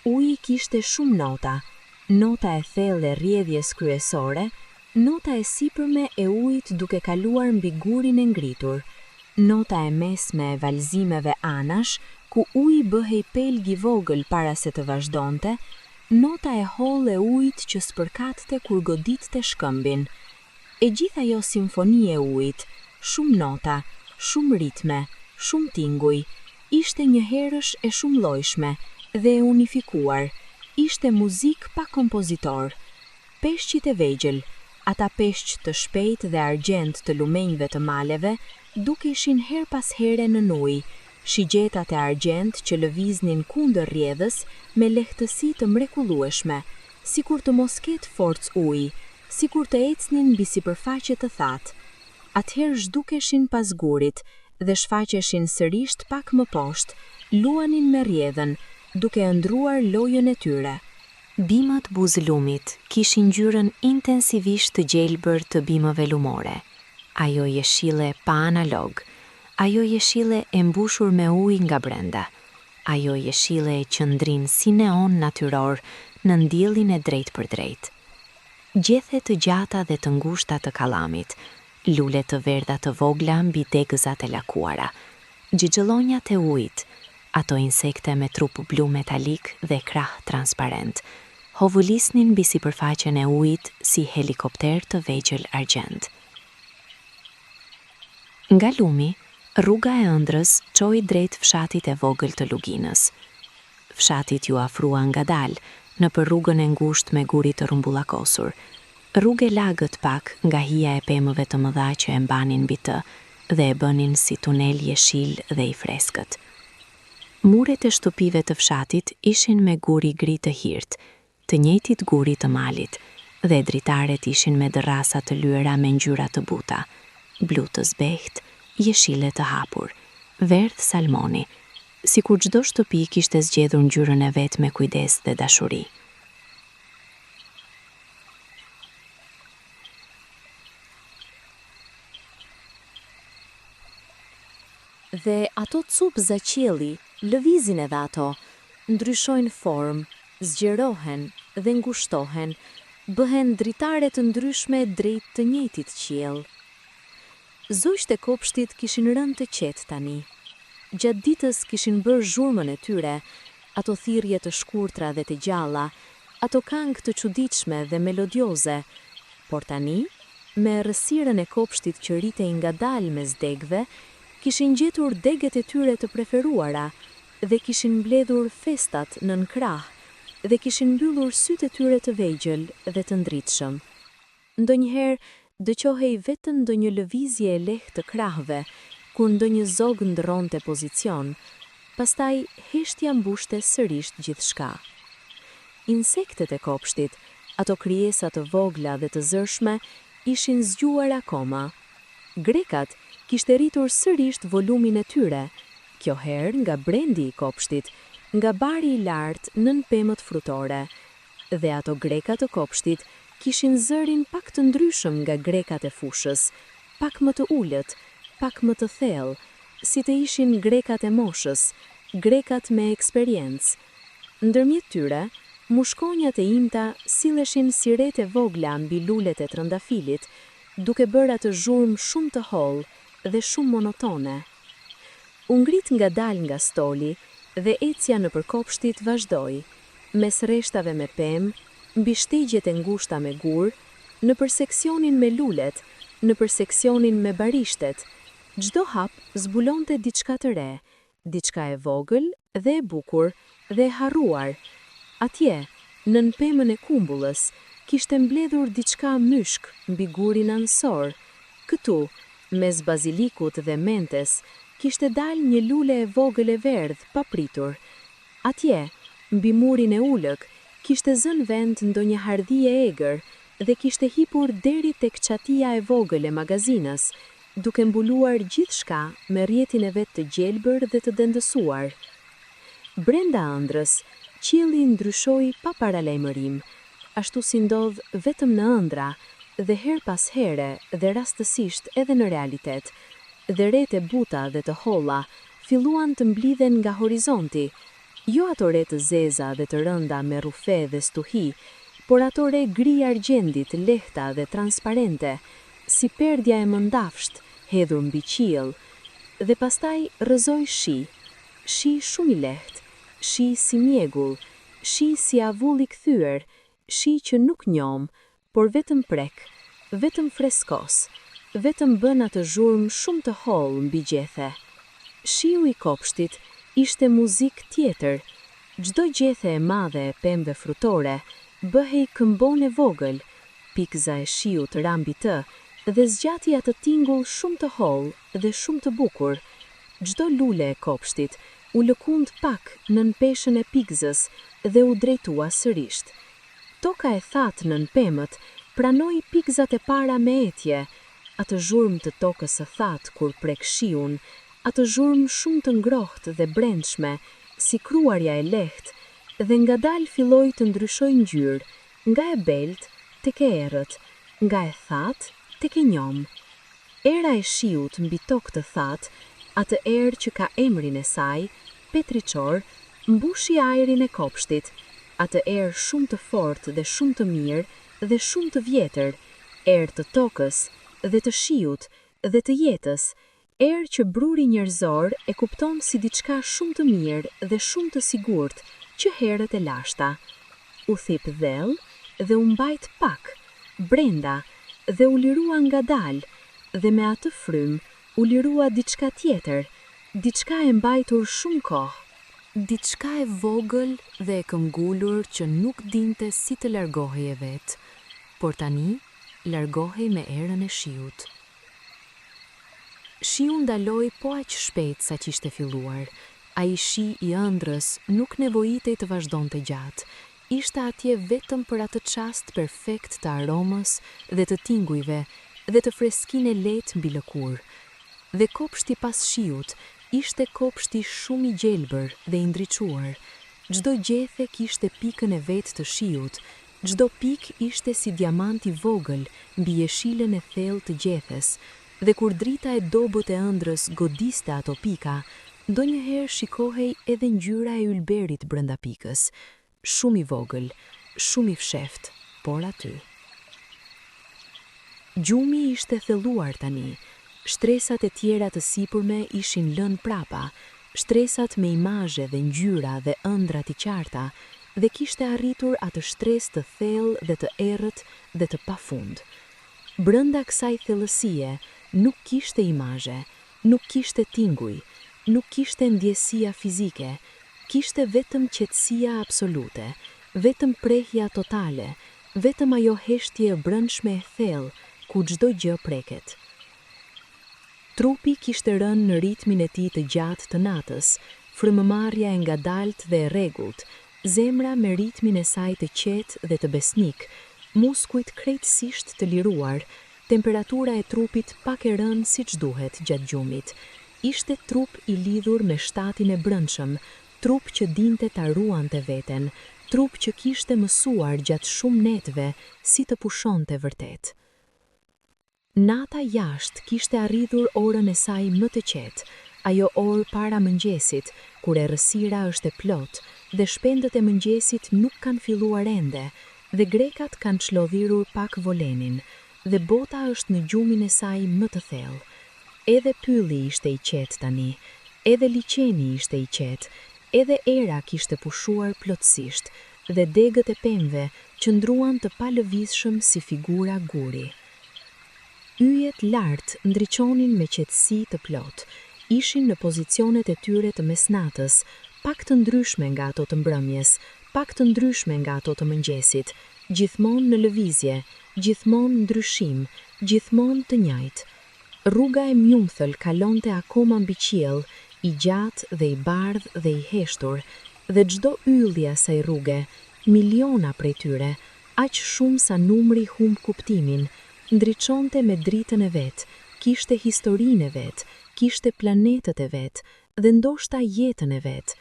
Speaker 1: Uji kishte shumë nota, nota e thellë e rrjedhjes kryesore, nota e sipërme e ujit duke kaluar mbi gurin e ngritur, nota e mesme e valzimeve anash, ku uji bëhej pelg i vogël para se të vazhdonte, nota e hollë e ujit që spërkatte kur goditte shkëmbin. E gjitha ajo simfoni e ujit, shumë nota, shumë ritme, shumë tinguj, ishte njëherësh e shumë llojshme dhe e unifikuar, ishte muzik pa kompozitor. Peshqit e vegjël, ata peshq të shpejt dhe argjend të lumenjve të maleve, dukeshin her pas here në ujë, shigjetat e argjend që lëviznin kundër rrjedhës me lehtësi të mrekullueshme, sikur të mos ketë forcë uji, sikur të ecnin mbi sipërfaqe të thatë. Atëherë zhdukeshin pas gurit dhe shfaqeshin sërish pak më poshtë, luanin me rrjedhën, duke ëndruar lojën e tyre. Bimët buzëlumit kishin ngjyrën intensivisht të gjelbër të bimëve lumore. ajo jeshile pa analog, ajo jeshile e mbushur me ujë nga brenda, ajo jeshile e qëndrin si neon natyror në ndjellin e drejt për drejt. Gjethe të gjata dhe të ngushta të kalamit, lule të verdha të vogla mbi degëzat e lakuara, xhixhëllonjat e ujit, ato insekte me trup blu metalik dhe krah transparent, hovullisnin mbi sipërfaqen e ujit si helikopter të vegjël argjend. Nga lumi, rruga e ëndrës çoi drejt fshatit e vogël të Luginës. Fshatit ju afrua ngadalë, në për rrugën e ngushtë me gurit të rumbullakosur, rrugë e lagët pak nga hija e pemëve të mëdha që e mbanin mbi të dhe e bënin si tunel jeshil dhe i freskët. Muret e shtëpive të fshatit ishin me guri gri të hirt, të njëjtit guri të malit, dhe dritaret ishin me dërrasa të lyera me ngjyra të buta, blu të zbeht, jeshile të hapur, verdh salmoni, sikur çdo shtëpi kishte zgjedhur ngjyrën e vet me kujdes dhe dashuri.
Speaker 2: Dhe ato cupza qielli lëvizin edhe ato, ndryshojnë formë, zgjerohen dhe ngushtohen, bëhen dritare të ndryshme drejt të njëjtit qiell. Zogjtë e kopshtit kishin rënë të qetë tani. Gjatë ditës kishin bërë zhurmën e tyre, ato thirrje të shkurtra dhe të gjalla, ato këngë të çuditshme dhe melodioze, por tani, me errësirën e kopshtit që ritej ngadalë mes degëve, kishin gjetur degët e tyre të preferuara dhe kishin mbledhur festat nën krah dhe kishin mbyllur sytë e tyre të vegjël dhe të ndritshëm. Ndonjëherë dëgjohej vetëm ndonjë lëvizje e lehtë të krahëve, kur ndonjë zog ndronte pozicion, pastaj heshtja mbushte sërish gjithçka. Insektet e kopshtit, ato krijesa të vogla dhe të zërshme, ishin zgjuar akoma. Grekat kishte rritur sërish volumin e tyre, kjo herë nga brendi i kopshtit, nga bari i lartë nën pemët frutore, dhe ato greka të kopshtit kishin zërin pak të ndryshëm nga grekat e fushës, pak më të ulët, pak më të thellë, si të ishin grekat e moshës, grekat me eksperiencë. Ndërmjet tyre, mushkonjat e imta silleshin si rete vogla mbi lulet e trëndafilit, duke bërë atë zhurmë shumë të hollë dhe shumë monotone. U ngrit ngadalë nga stoli dhe ecja nëpër kopshtit vazhdoi, mes rreshtave me pemë, mbi shtegjet e ngushta me gur, nëpër seksionin me lulet, nëpër seksionin me barishtet. Çdo hap zbulonte diçka të re, diçka e vogël dhe e bukur dhe e harruar. Atje, nën pemën e kumbullës, kishte mbledhur diçka myshk mbi gurin ansor. Këtu, mes bazilikut dhe mentes, kishte dalë një lule e vogël e verdh papritur. Atje, mbi murin e ulëk, kishte zënë vend ndonjë hardhi e egër dhe kishte hipur deri tek çatia e vogël e magazinës, duke mbuluar gjithçka me rrjetin e vet të gjelbër dhe të dendësuar. Brenda ëndrës, qielli ndryshoi pa paralajmërim, ashtu si ndodh vetëm në ëndra dhe her pas here dhe rastësisht edhe në realitet, dhe rrete buta dhe të holla filluan të mblidhen nga horizonti, jo ato re të zeza dhe të rënda me rufe dhe stuhi, por ato re gri argjendit, lehta dhe transparente, si perdja e mëndafsht, hedhur mbi qiell, dhe pastaj rrëzoi shi shumë i lehtë, shi si mjegull, shi si avull i kthyer, shi që nuk njom, por vetëm prek, vetëm freskos, vetëm bën atë zhurmë shumë të hollë mbi gjethe. Shiu i kopshtit ishte muzik tjetër. Çdo gjethe e madhe e pemëve frutore bëhej këmbon e vogël, pikza e shiut rambi të dhe zgjati atë tingull shumë të hollë dhe shumë të bukur. Çdo lule e kopshtit u lëkund pak nën peshën e pikzës dhe u drejtua sërish. Toka e thatë nën pemët pranoi pikzat e para me etje, atë zhurmë të tokës së thatë kur prek shiun, atë zhurmë shumë të ngrohtë dhe brendshme, si kruarja e lehtë, dhe ngadalë filloi të ndryshojë ngjyrë, nga e belt tek e errët, nga e thatë tek e njom. Era e shiut mbi tokë të thatë, atë erë që ka emrin e saj, petriqor, mbushi ajrin e kopshtit, atë erë shumë të fortë dhe shumë të mirë dhe shumë të vjetër, erë të tokës dhe të shiut dhe të jetës, erë që bruri njerëzor e kupton si diçka shumë të mirë dhe shumë të sigurt që herët e lashta. U thip dhell dhe u mbajt pak, brenda, dhe u lirua ngadalë, dhe me atë frym u lirua diçka tjetër, diçka e mbajtur shumë kohë.
Speaker 1: Diçka e vogël dhe e këmbgulur që nuk dinte si të largohej e vet, por tani largohej me erën e shiut. Shiu ndaloi po aq shpejt sa që ishte filluar. Ai shi i ëndrrës nuk nevojitej të vazhdonte gjatë. Ishte atje vetëm për atë çast perfekt të aromës dhe të tingujve dhe të freskinë e lehtë mbi lëkurë. Dhe kopshti pas shiut ishte kopshti shumë i gjelbër dhe i ndriçuar. Çdo gjethe kishte pikën e vet të shiut. Çdo pikë ishte si diamant i vogël mbi jeshilën e thellë të gjethes. Dhe kur drita e dobët e ëndrrës godiste ato pika, ndonjëherë shikohej edhe ngjyra e ylberit brenda pikës. Shumë i vogël, shumë i fshehtë, por aty. Gjumi ishte thelluar tani. Shtresat e tjera të sipërme ishin lënë prapa, shtresat me imazhe dhe ngjyra dhe ëndra të qarta, dhe kishte arritur atë shtresë të thellë dhe të errët dhe të pafund. Brenda kësaj thellësie nuk kishte imazhe, nuk kishte tinguj, nuk kishte ndjesia fizike, kishte vetëm qetësia absolute, vetëm prehja totale, vetëm ajo heshtje e brendshme e thellë, ku çdo gjë preket. Trupi kishte rënë në ritmin e tij të gjatë të natës, frymëmarrja e ngadalt dhe e rregullt, zemra me ritmin e saj të qetë dhe të besnik, muskujt krejtësisht të liruar, temperatura e trupit pak e rënë siç duhet gjatë gjumit. Ishte trup i lidhur me shtatin e brendshëm, trup që dinte ta ruante veten, trup që kishte mësuar gjatë shumë netëve si të pushonte vërtet. Nata jashtë kishte arritur orën e saj më të qetë, ajo orë para mëngjesit, kur errësira është e plot, dhe shpendët e mëngjesit nuk kanë filluar ende, dhe grekat kanë çlodhirur pak volenin, dhe bota është në gjumin e saj më të thellë. Edhe pylli ishte i qetë tani, edhe liçeni ishte i qetë, edhe era kishte pushuar plotësisht, dhe degët e pemëve qëndruan të palëvizshëm si figura guri. Yjet lart ndriçonin me qetësi të plot, ishin në pozicionet e tyre të mesnatës, pak të ndryshme nga ato të mbrëmjes, pak të ndryshme nga ato të mëngjesit, gjithmonë në lëvizje, gjithmonë ndryshim, gjithmonë të njëjtë. Rruga e mjumthël kalonte akoma mbi qiell, i gjatë dhe i bardhë dhe i heshtur, dhe çdo yllje e asaj rruge, miliona prej tyre, aq shumë sa numri humb kuptimin, ndriçonte me dritën e vet, kishte historinë e vet, kishte planetet e vet, dhe ndoshta jetën e vet.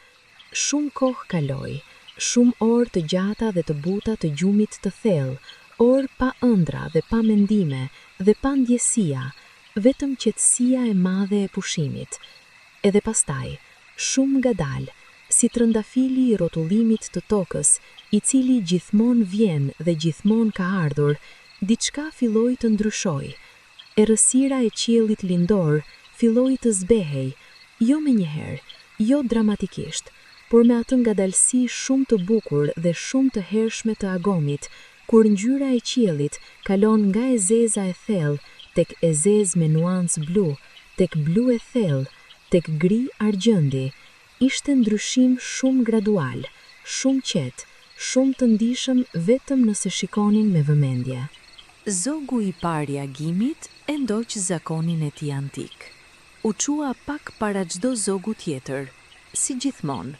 Speaker 1: Shumë kohë kaloi, shumë orë të gjata dhe të buta të gjumit të thellë, orë pa ëndra dhe pa mendime dhe pa ndjesia, vetëm qetësia e madhe e pushimit. Edhe pastaj, shumë ngadalë, si trëndafili i rrotullimit të tokës, i cili gjithmonë vjen dhe gjithmonë ka ardhur, diçka filloi të ndryshoi. Errësira e qiellit lindor filloi të zbehej, jo menjëherë, jo dramatikisht, por me atë ngadalësi shumë të bukur dhe shumë të hershme të agomit, kur ngjyra e qiellit kalon nga e zeza e thellë tek e zezë me nuancë blu, tek blu e thellë, tek gri argjendi. Ishte ndryshim shumë gradual, shumë qetë, shumë të ndishëm vetëm nëse shikonin me vëmendje. Zogu i parë i agimit e ndoq zakonin e tij antik. U qua pak para çdo zogu tjetër, si gjithmonë,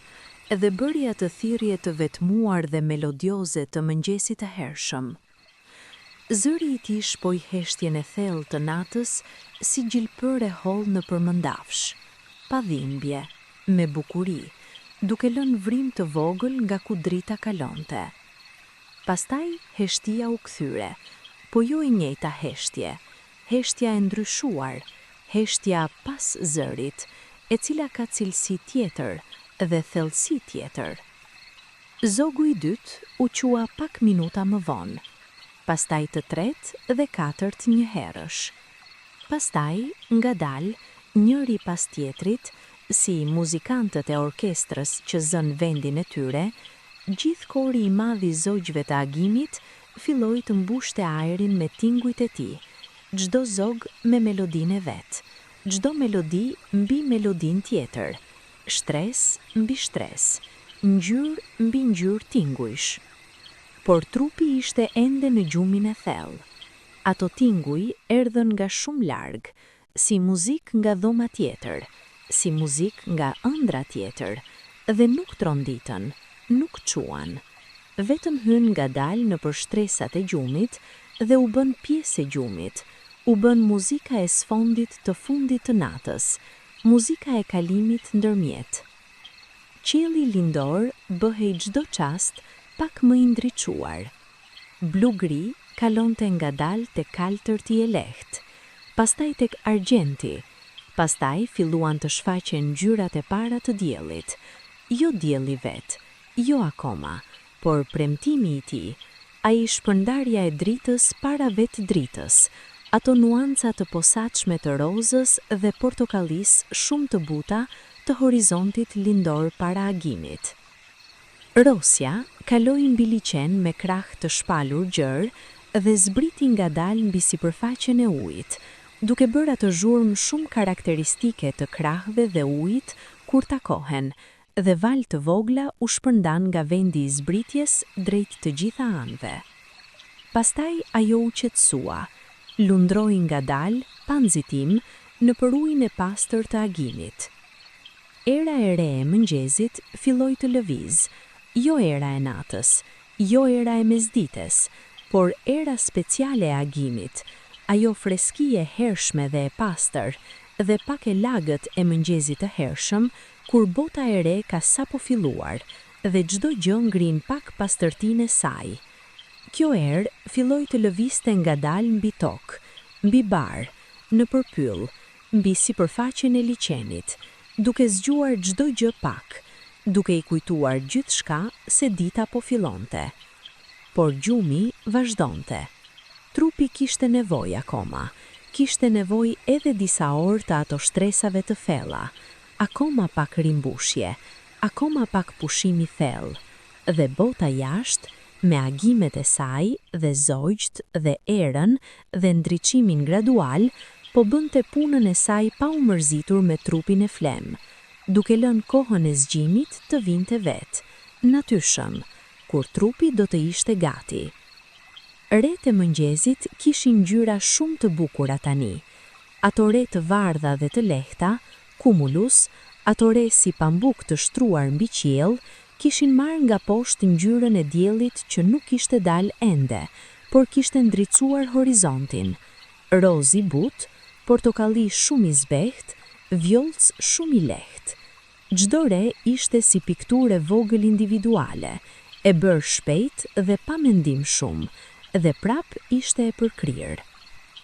Speaker 1: edhe bëri atë thirrje të vetmuar dhe melodioze të mëngjesit të hershëm. Zëri i tij shpoi heshtjen e thellë të natës si gjilpër e hollë në përmëndafsh, pa dhimbje, me bukuri, duke lënë vrim të vogël nga ku drita kalonte. Pastaj heshtia u kthyre, po jo i njëjta heshtje.
Speaker 2: heshtja e ndryshuar, heshtja pas zërit, e cila ka cilësi tjetër dhe thellësi tjetër. Zogu i dytë u qua pak minuta më vonë, pastaj të tretë dhe katërt një herësh. Pastaj, ngadalë, njëri pas tjetrit, si muzikantët e orkestrës që zën vendin e tyre, gjithë kori i madh i zogjve të agimit filloi të mbushte ajrin me tingujt e tij, çdo zog me melodinë e vet, çdo melodi mbi melodin tjetër, shtresë mbi shtresë, ngjyrë mbi ngjyrë tingujsh. Por trupi ishte ende në gjumin e thellë. Ato tinguj erdhën nga shumë larg, si muzik nga dhoma tjetër, si muzik nga ëndra tjetër, dhe nuk tronditën, nuk quan. Vetëm hyn ngadalë në shtresat e gjumit dhe u bën pjesë e gjumit, u bën muzika e sfondit të fundit të natës, muzika e kalimit ndërmjet. Qielli lindor bëhej çdo çast pak më i ndriçuar. Blu-gri kalonte ngadalë te kaltërti e lehtë, pastaj tek argjenti, pastaj filluan të shfaqen ngjyrat e para të diellit, jo dielli vet, jo akoma, por premtimi i tij, ai shpërndarja e dritës para vetë dritës, ato nuanca të posaçme të rozës dhe portokallisë shumë të buta të horizontit lindor para agimit. Rosja kaloi mbi liçen me krah të shpalur gjër dhe zbriti ngadalë mbi sipërfaqen e ujit, duke bërë atë zhurmë shumë karakteristike të krahëve dhe ujit kur takohen, dhe valë të vogla u shpërndan nga vendi i zbritjes drejt të gjitha anëve. Pastaj ajo u qetësua, lundroi ngadalë, pa nxitim, nëpër ujin e pastër të agimit. Era e re e mëngjesit filloi të lëviz, jo era e natës, jo era e mesdites, por era speciale e agimit, ajo freskie hershme dhe e pastër, dhe pak e lagët e mëngjesit të hershëm, kur bota e re ka sapo filluar dhe çdo gjë ngrin pak pastërtinë e saj. Kjo erë filloi të lëvizte ngadalë mbi tokë, mbi bar, nëpër pyll, mbi sipërfaqen e liçenit, duke zgjuar çdo gjë pak, duke i kujtuar gjithçka se dita po fillonte. Por gjumi vazhdonte. Trupi kishte nevojë akoma, kishte nevojë edhe disa orë të ato shtresave të thella, akoma pak rimbushje, akoma pak pushimi thellë, dhe bota jashtë, me agimet e saj dhe zogjt dhe erën dhe ndriçimin gradual, po bënte punën e saj pa u mërzitur me trupin e flem, duke lënë kohën e zgjimit të vinte vetë, natyrshëm, kur trupi do të ishte gati. Retë e mëngjesit kishin ngjyra shumë të bukura tani. Ato re të bardha dhe të lehta, cumulus, ato re si pambuk të shtruar mbi qiell, kishin marrë nga poshtë ngjyrën e diellit që nuk kishte dalë ende, por kishte ndriçuar horizontin. Roz i butë, portokalli shumë i zbehtë, vjollc shumë i lehtë. Çdo re ishte si pikturë vogël individuale, e bërë shpejt dhe pa mendim shumë, dhe prap ishte e përkryer.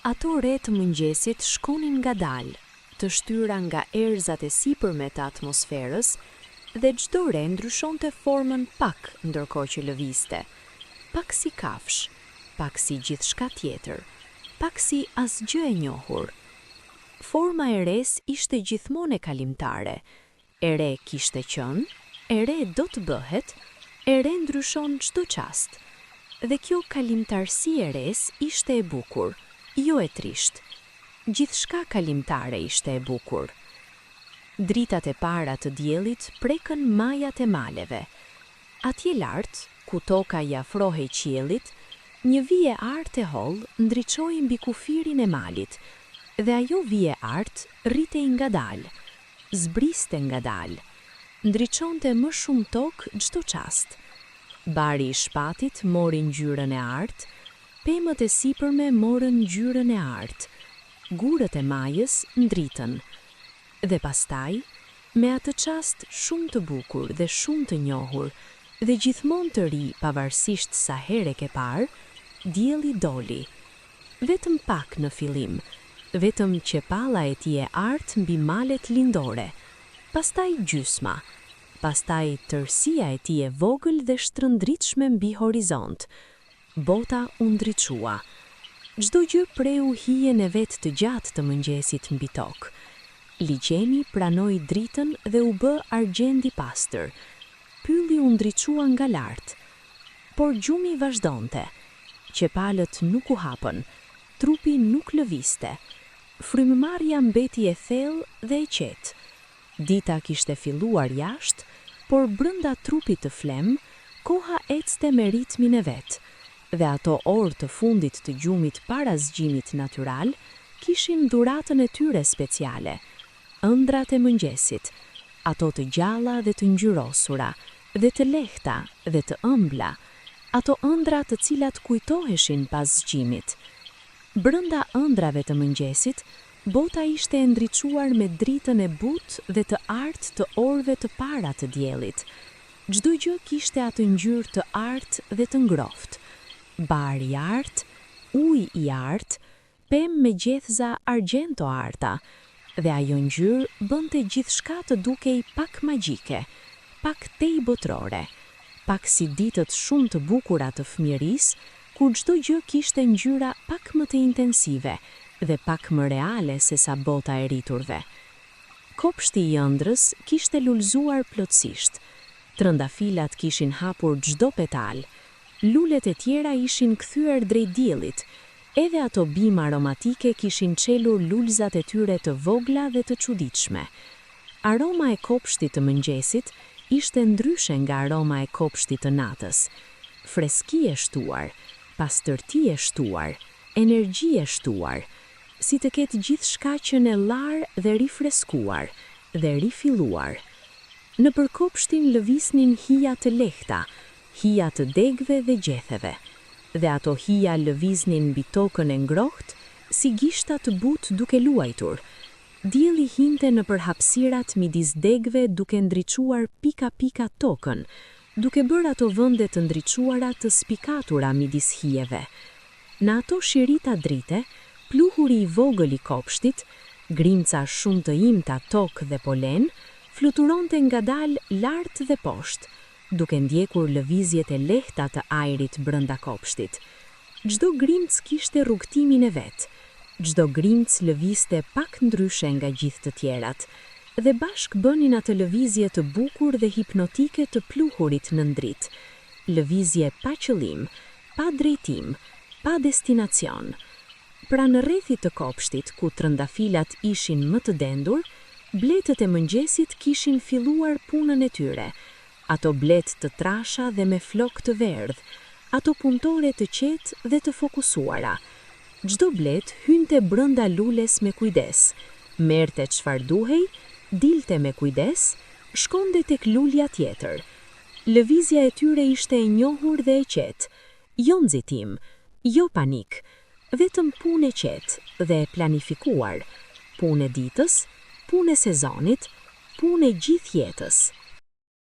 Speaker 2: Ato re të mëngjesit shkonin ngadalë, të shtyra nga erëzat e sipërme të atmosferës, dhe çdo re ndryshonte formën pak ndërkohë që lëvizte, pak si kafsh, pak si gjithçka tjetër, pak si asgjë e njohur. Forma e res ishte gjithmonë e kalimtare, e re kishte qenë, e re do të bëhet, e re ndryshon çdo çast. Dhe kjo kalimtarsi e res ishte e bukur, jo e trisht. Gjithçka kalimtare ishte e bukur. Dritat e para të diellit prekën majat e maleve. Atje lart, ku toka i afrohej qiellit, një vije artë e hollë ndriçoi mbi kufirin e malit, dhe ajo vije artë rritej ngadalë, zbriste ngadalë, ndriçonte më shumë tokë çdo çast. Bari i shpatit mori ngjyrën e artë, pemët e sipërme morën ngjyrën e artë, gurët e majës ndritën. Dhe pastaj, me atë çast shumë të bukur dhe shumë të njohur, dhe gjithmonë të ri pavarësisht sa herë ke parë, dielli doli. vetëm pak në fillim, vetëm që palla e tij e artë mbi malet lindore, pastaj gjysma, pastaj tërësia e tij e vogël dhe shtrëndritshme mbi horizont. Bota u ndriçua. Çdo gjë preu hijen e vet të gjatë të mëngjesit mbi tokë. Ligjeni pranoi dritën dhe u bë argjendi pastër. Pylli u ndriçua nga lart, por gjumi vazhdonte. Qepalët nuk u hapën, trupi nuk lëviste. Frymëmarrja mbeti e thellë dhe e qetë. Dita kishte filluar jashtë, por brenda trupit të flem, koha ecte me ritmin e vet. Dhe ato orë të fundit të gjumit para zgjimit natyral kishin dhuratën e tyre speciale. Ëndrat e mëngjesit, ato të gjalla dhe të ngjyrosura, dhe të lehta dhe të ëmbla, ato ëndra të cilat kujtoheshin pas zgjimit. Brenda ëndrave të mëngjesit, bota ishte e ndriçuar me dritën e butë dhe të artë të orëve të para të diellit. Çdo gjë kishte atë ngjyrë të artë dhe të ngrohtë. Bar i artë, ujë i artë, pemë me gjethza argjento arta, dhe ajo ngjyrë bënte gjithçka të dukej pak magjike, pak tej botrore, pak si ditët shumë të bukura të fëmijërisë, kur çdo gjë kishte ngjyra pak më të intensive dhe pak më reale se sa bota e rriturve. Kopshti i ëndrës kishte lulëzuar plotësisht. Trëndafilat kishin hapur çdo petal, lulet e tjera ishin kthyer drejt diellit. Edhe ato bima aromatike kishin çelur lulzat e tyre të vogla dhe të çuditshme. Aroma e kopshtit të mëngjesit ishte ndryshe nga aroma e kopshtit të natës. Freski e shtuar, pastërti e shtuar, energji e shtuar, si të ketë gjithçka që në larë dhe rifreskuar dhe rifilluar. Nëpër kopshtin lëvisnin hija të lehta, hija të degëve dhe gjetheve. Dhe ato hija lëviznin mbi tokën e ngrohtë, si gishta të butë duke luajtur. Dielli hinte nëpër hapësirat midis degëve duke ndriçuar pika-pika tokën, duke bërë ato vende të ndriçuara të spikatura midis hijeve. Në ato shirita drite, pluhuri i vogël i kopshtit, grimca shumë të imta tokë dhe polen, fluturonte ngadalë lart dhe poshtë, duke ndjekur lëvizjet e lehta të ajrit brenda kopshtit. Çdo grimc kishte rrugtimin e vet. Çdo grimc lëvizte pak ndryshe nga gjithë të tjerat, dhe bashk bënin atë lëvizje të bukur dhe hipnotike të pluhurit në ndrit. Lëvizje pa qëllim, pa drejtim, pa destinacion. Pra në rrethit të kopshtit, ku trëndafilat ishin më të dendur, bletët e mëngjesit kishin filluar punën e tyre. Ato blet të trasha dhe me flok të verdh, ato punëtore të qetë dhe të fokusuara. Çdo blet hynte brenda lules me kujdes, merrte çfarë duhej, dilte me kujdes, shkonte tek lulja tjetër. Lëvizja e tyre ishte e njohur dhe e qetë, jo nxitim, jo panik, vetëm punë e qetë dhe e planifikuar, punë e ditës, punë e sezonit, punë e gjithë jetës.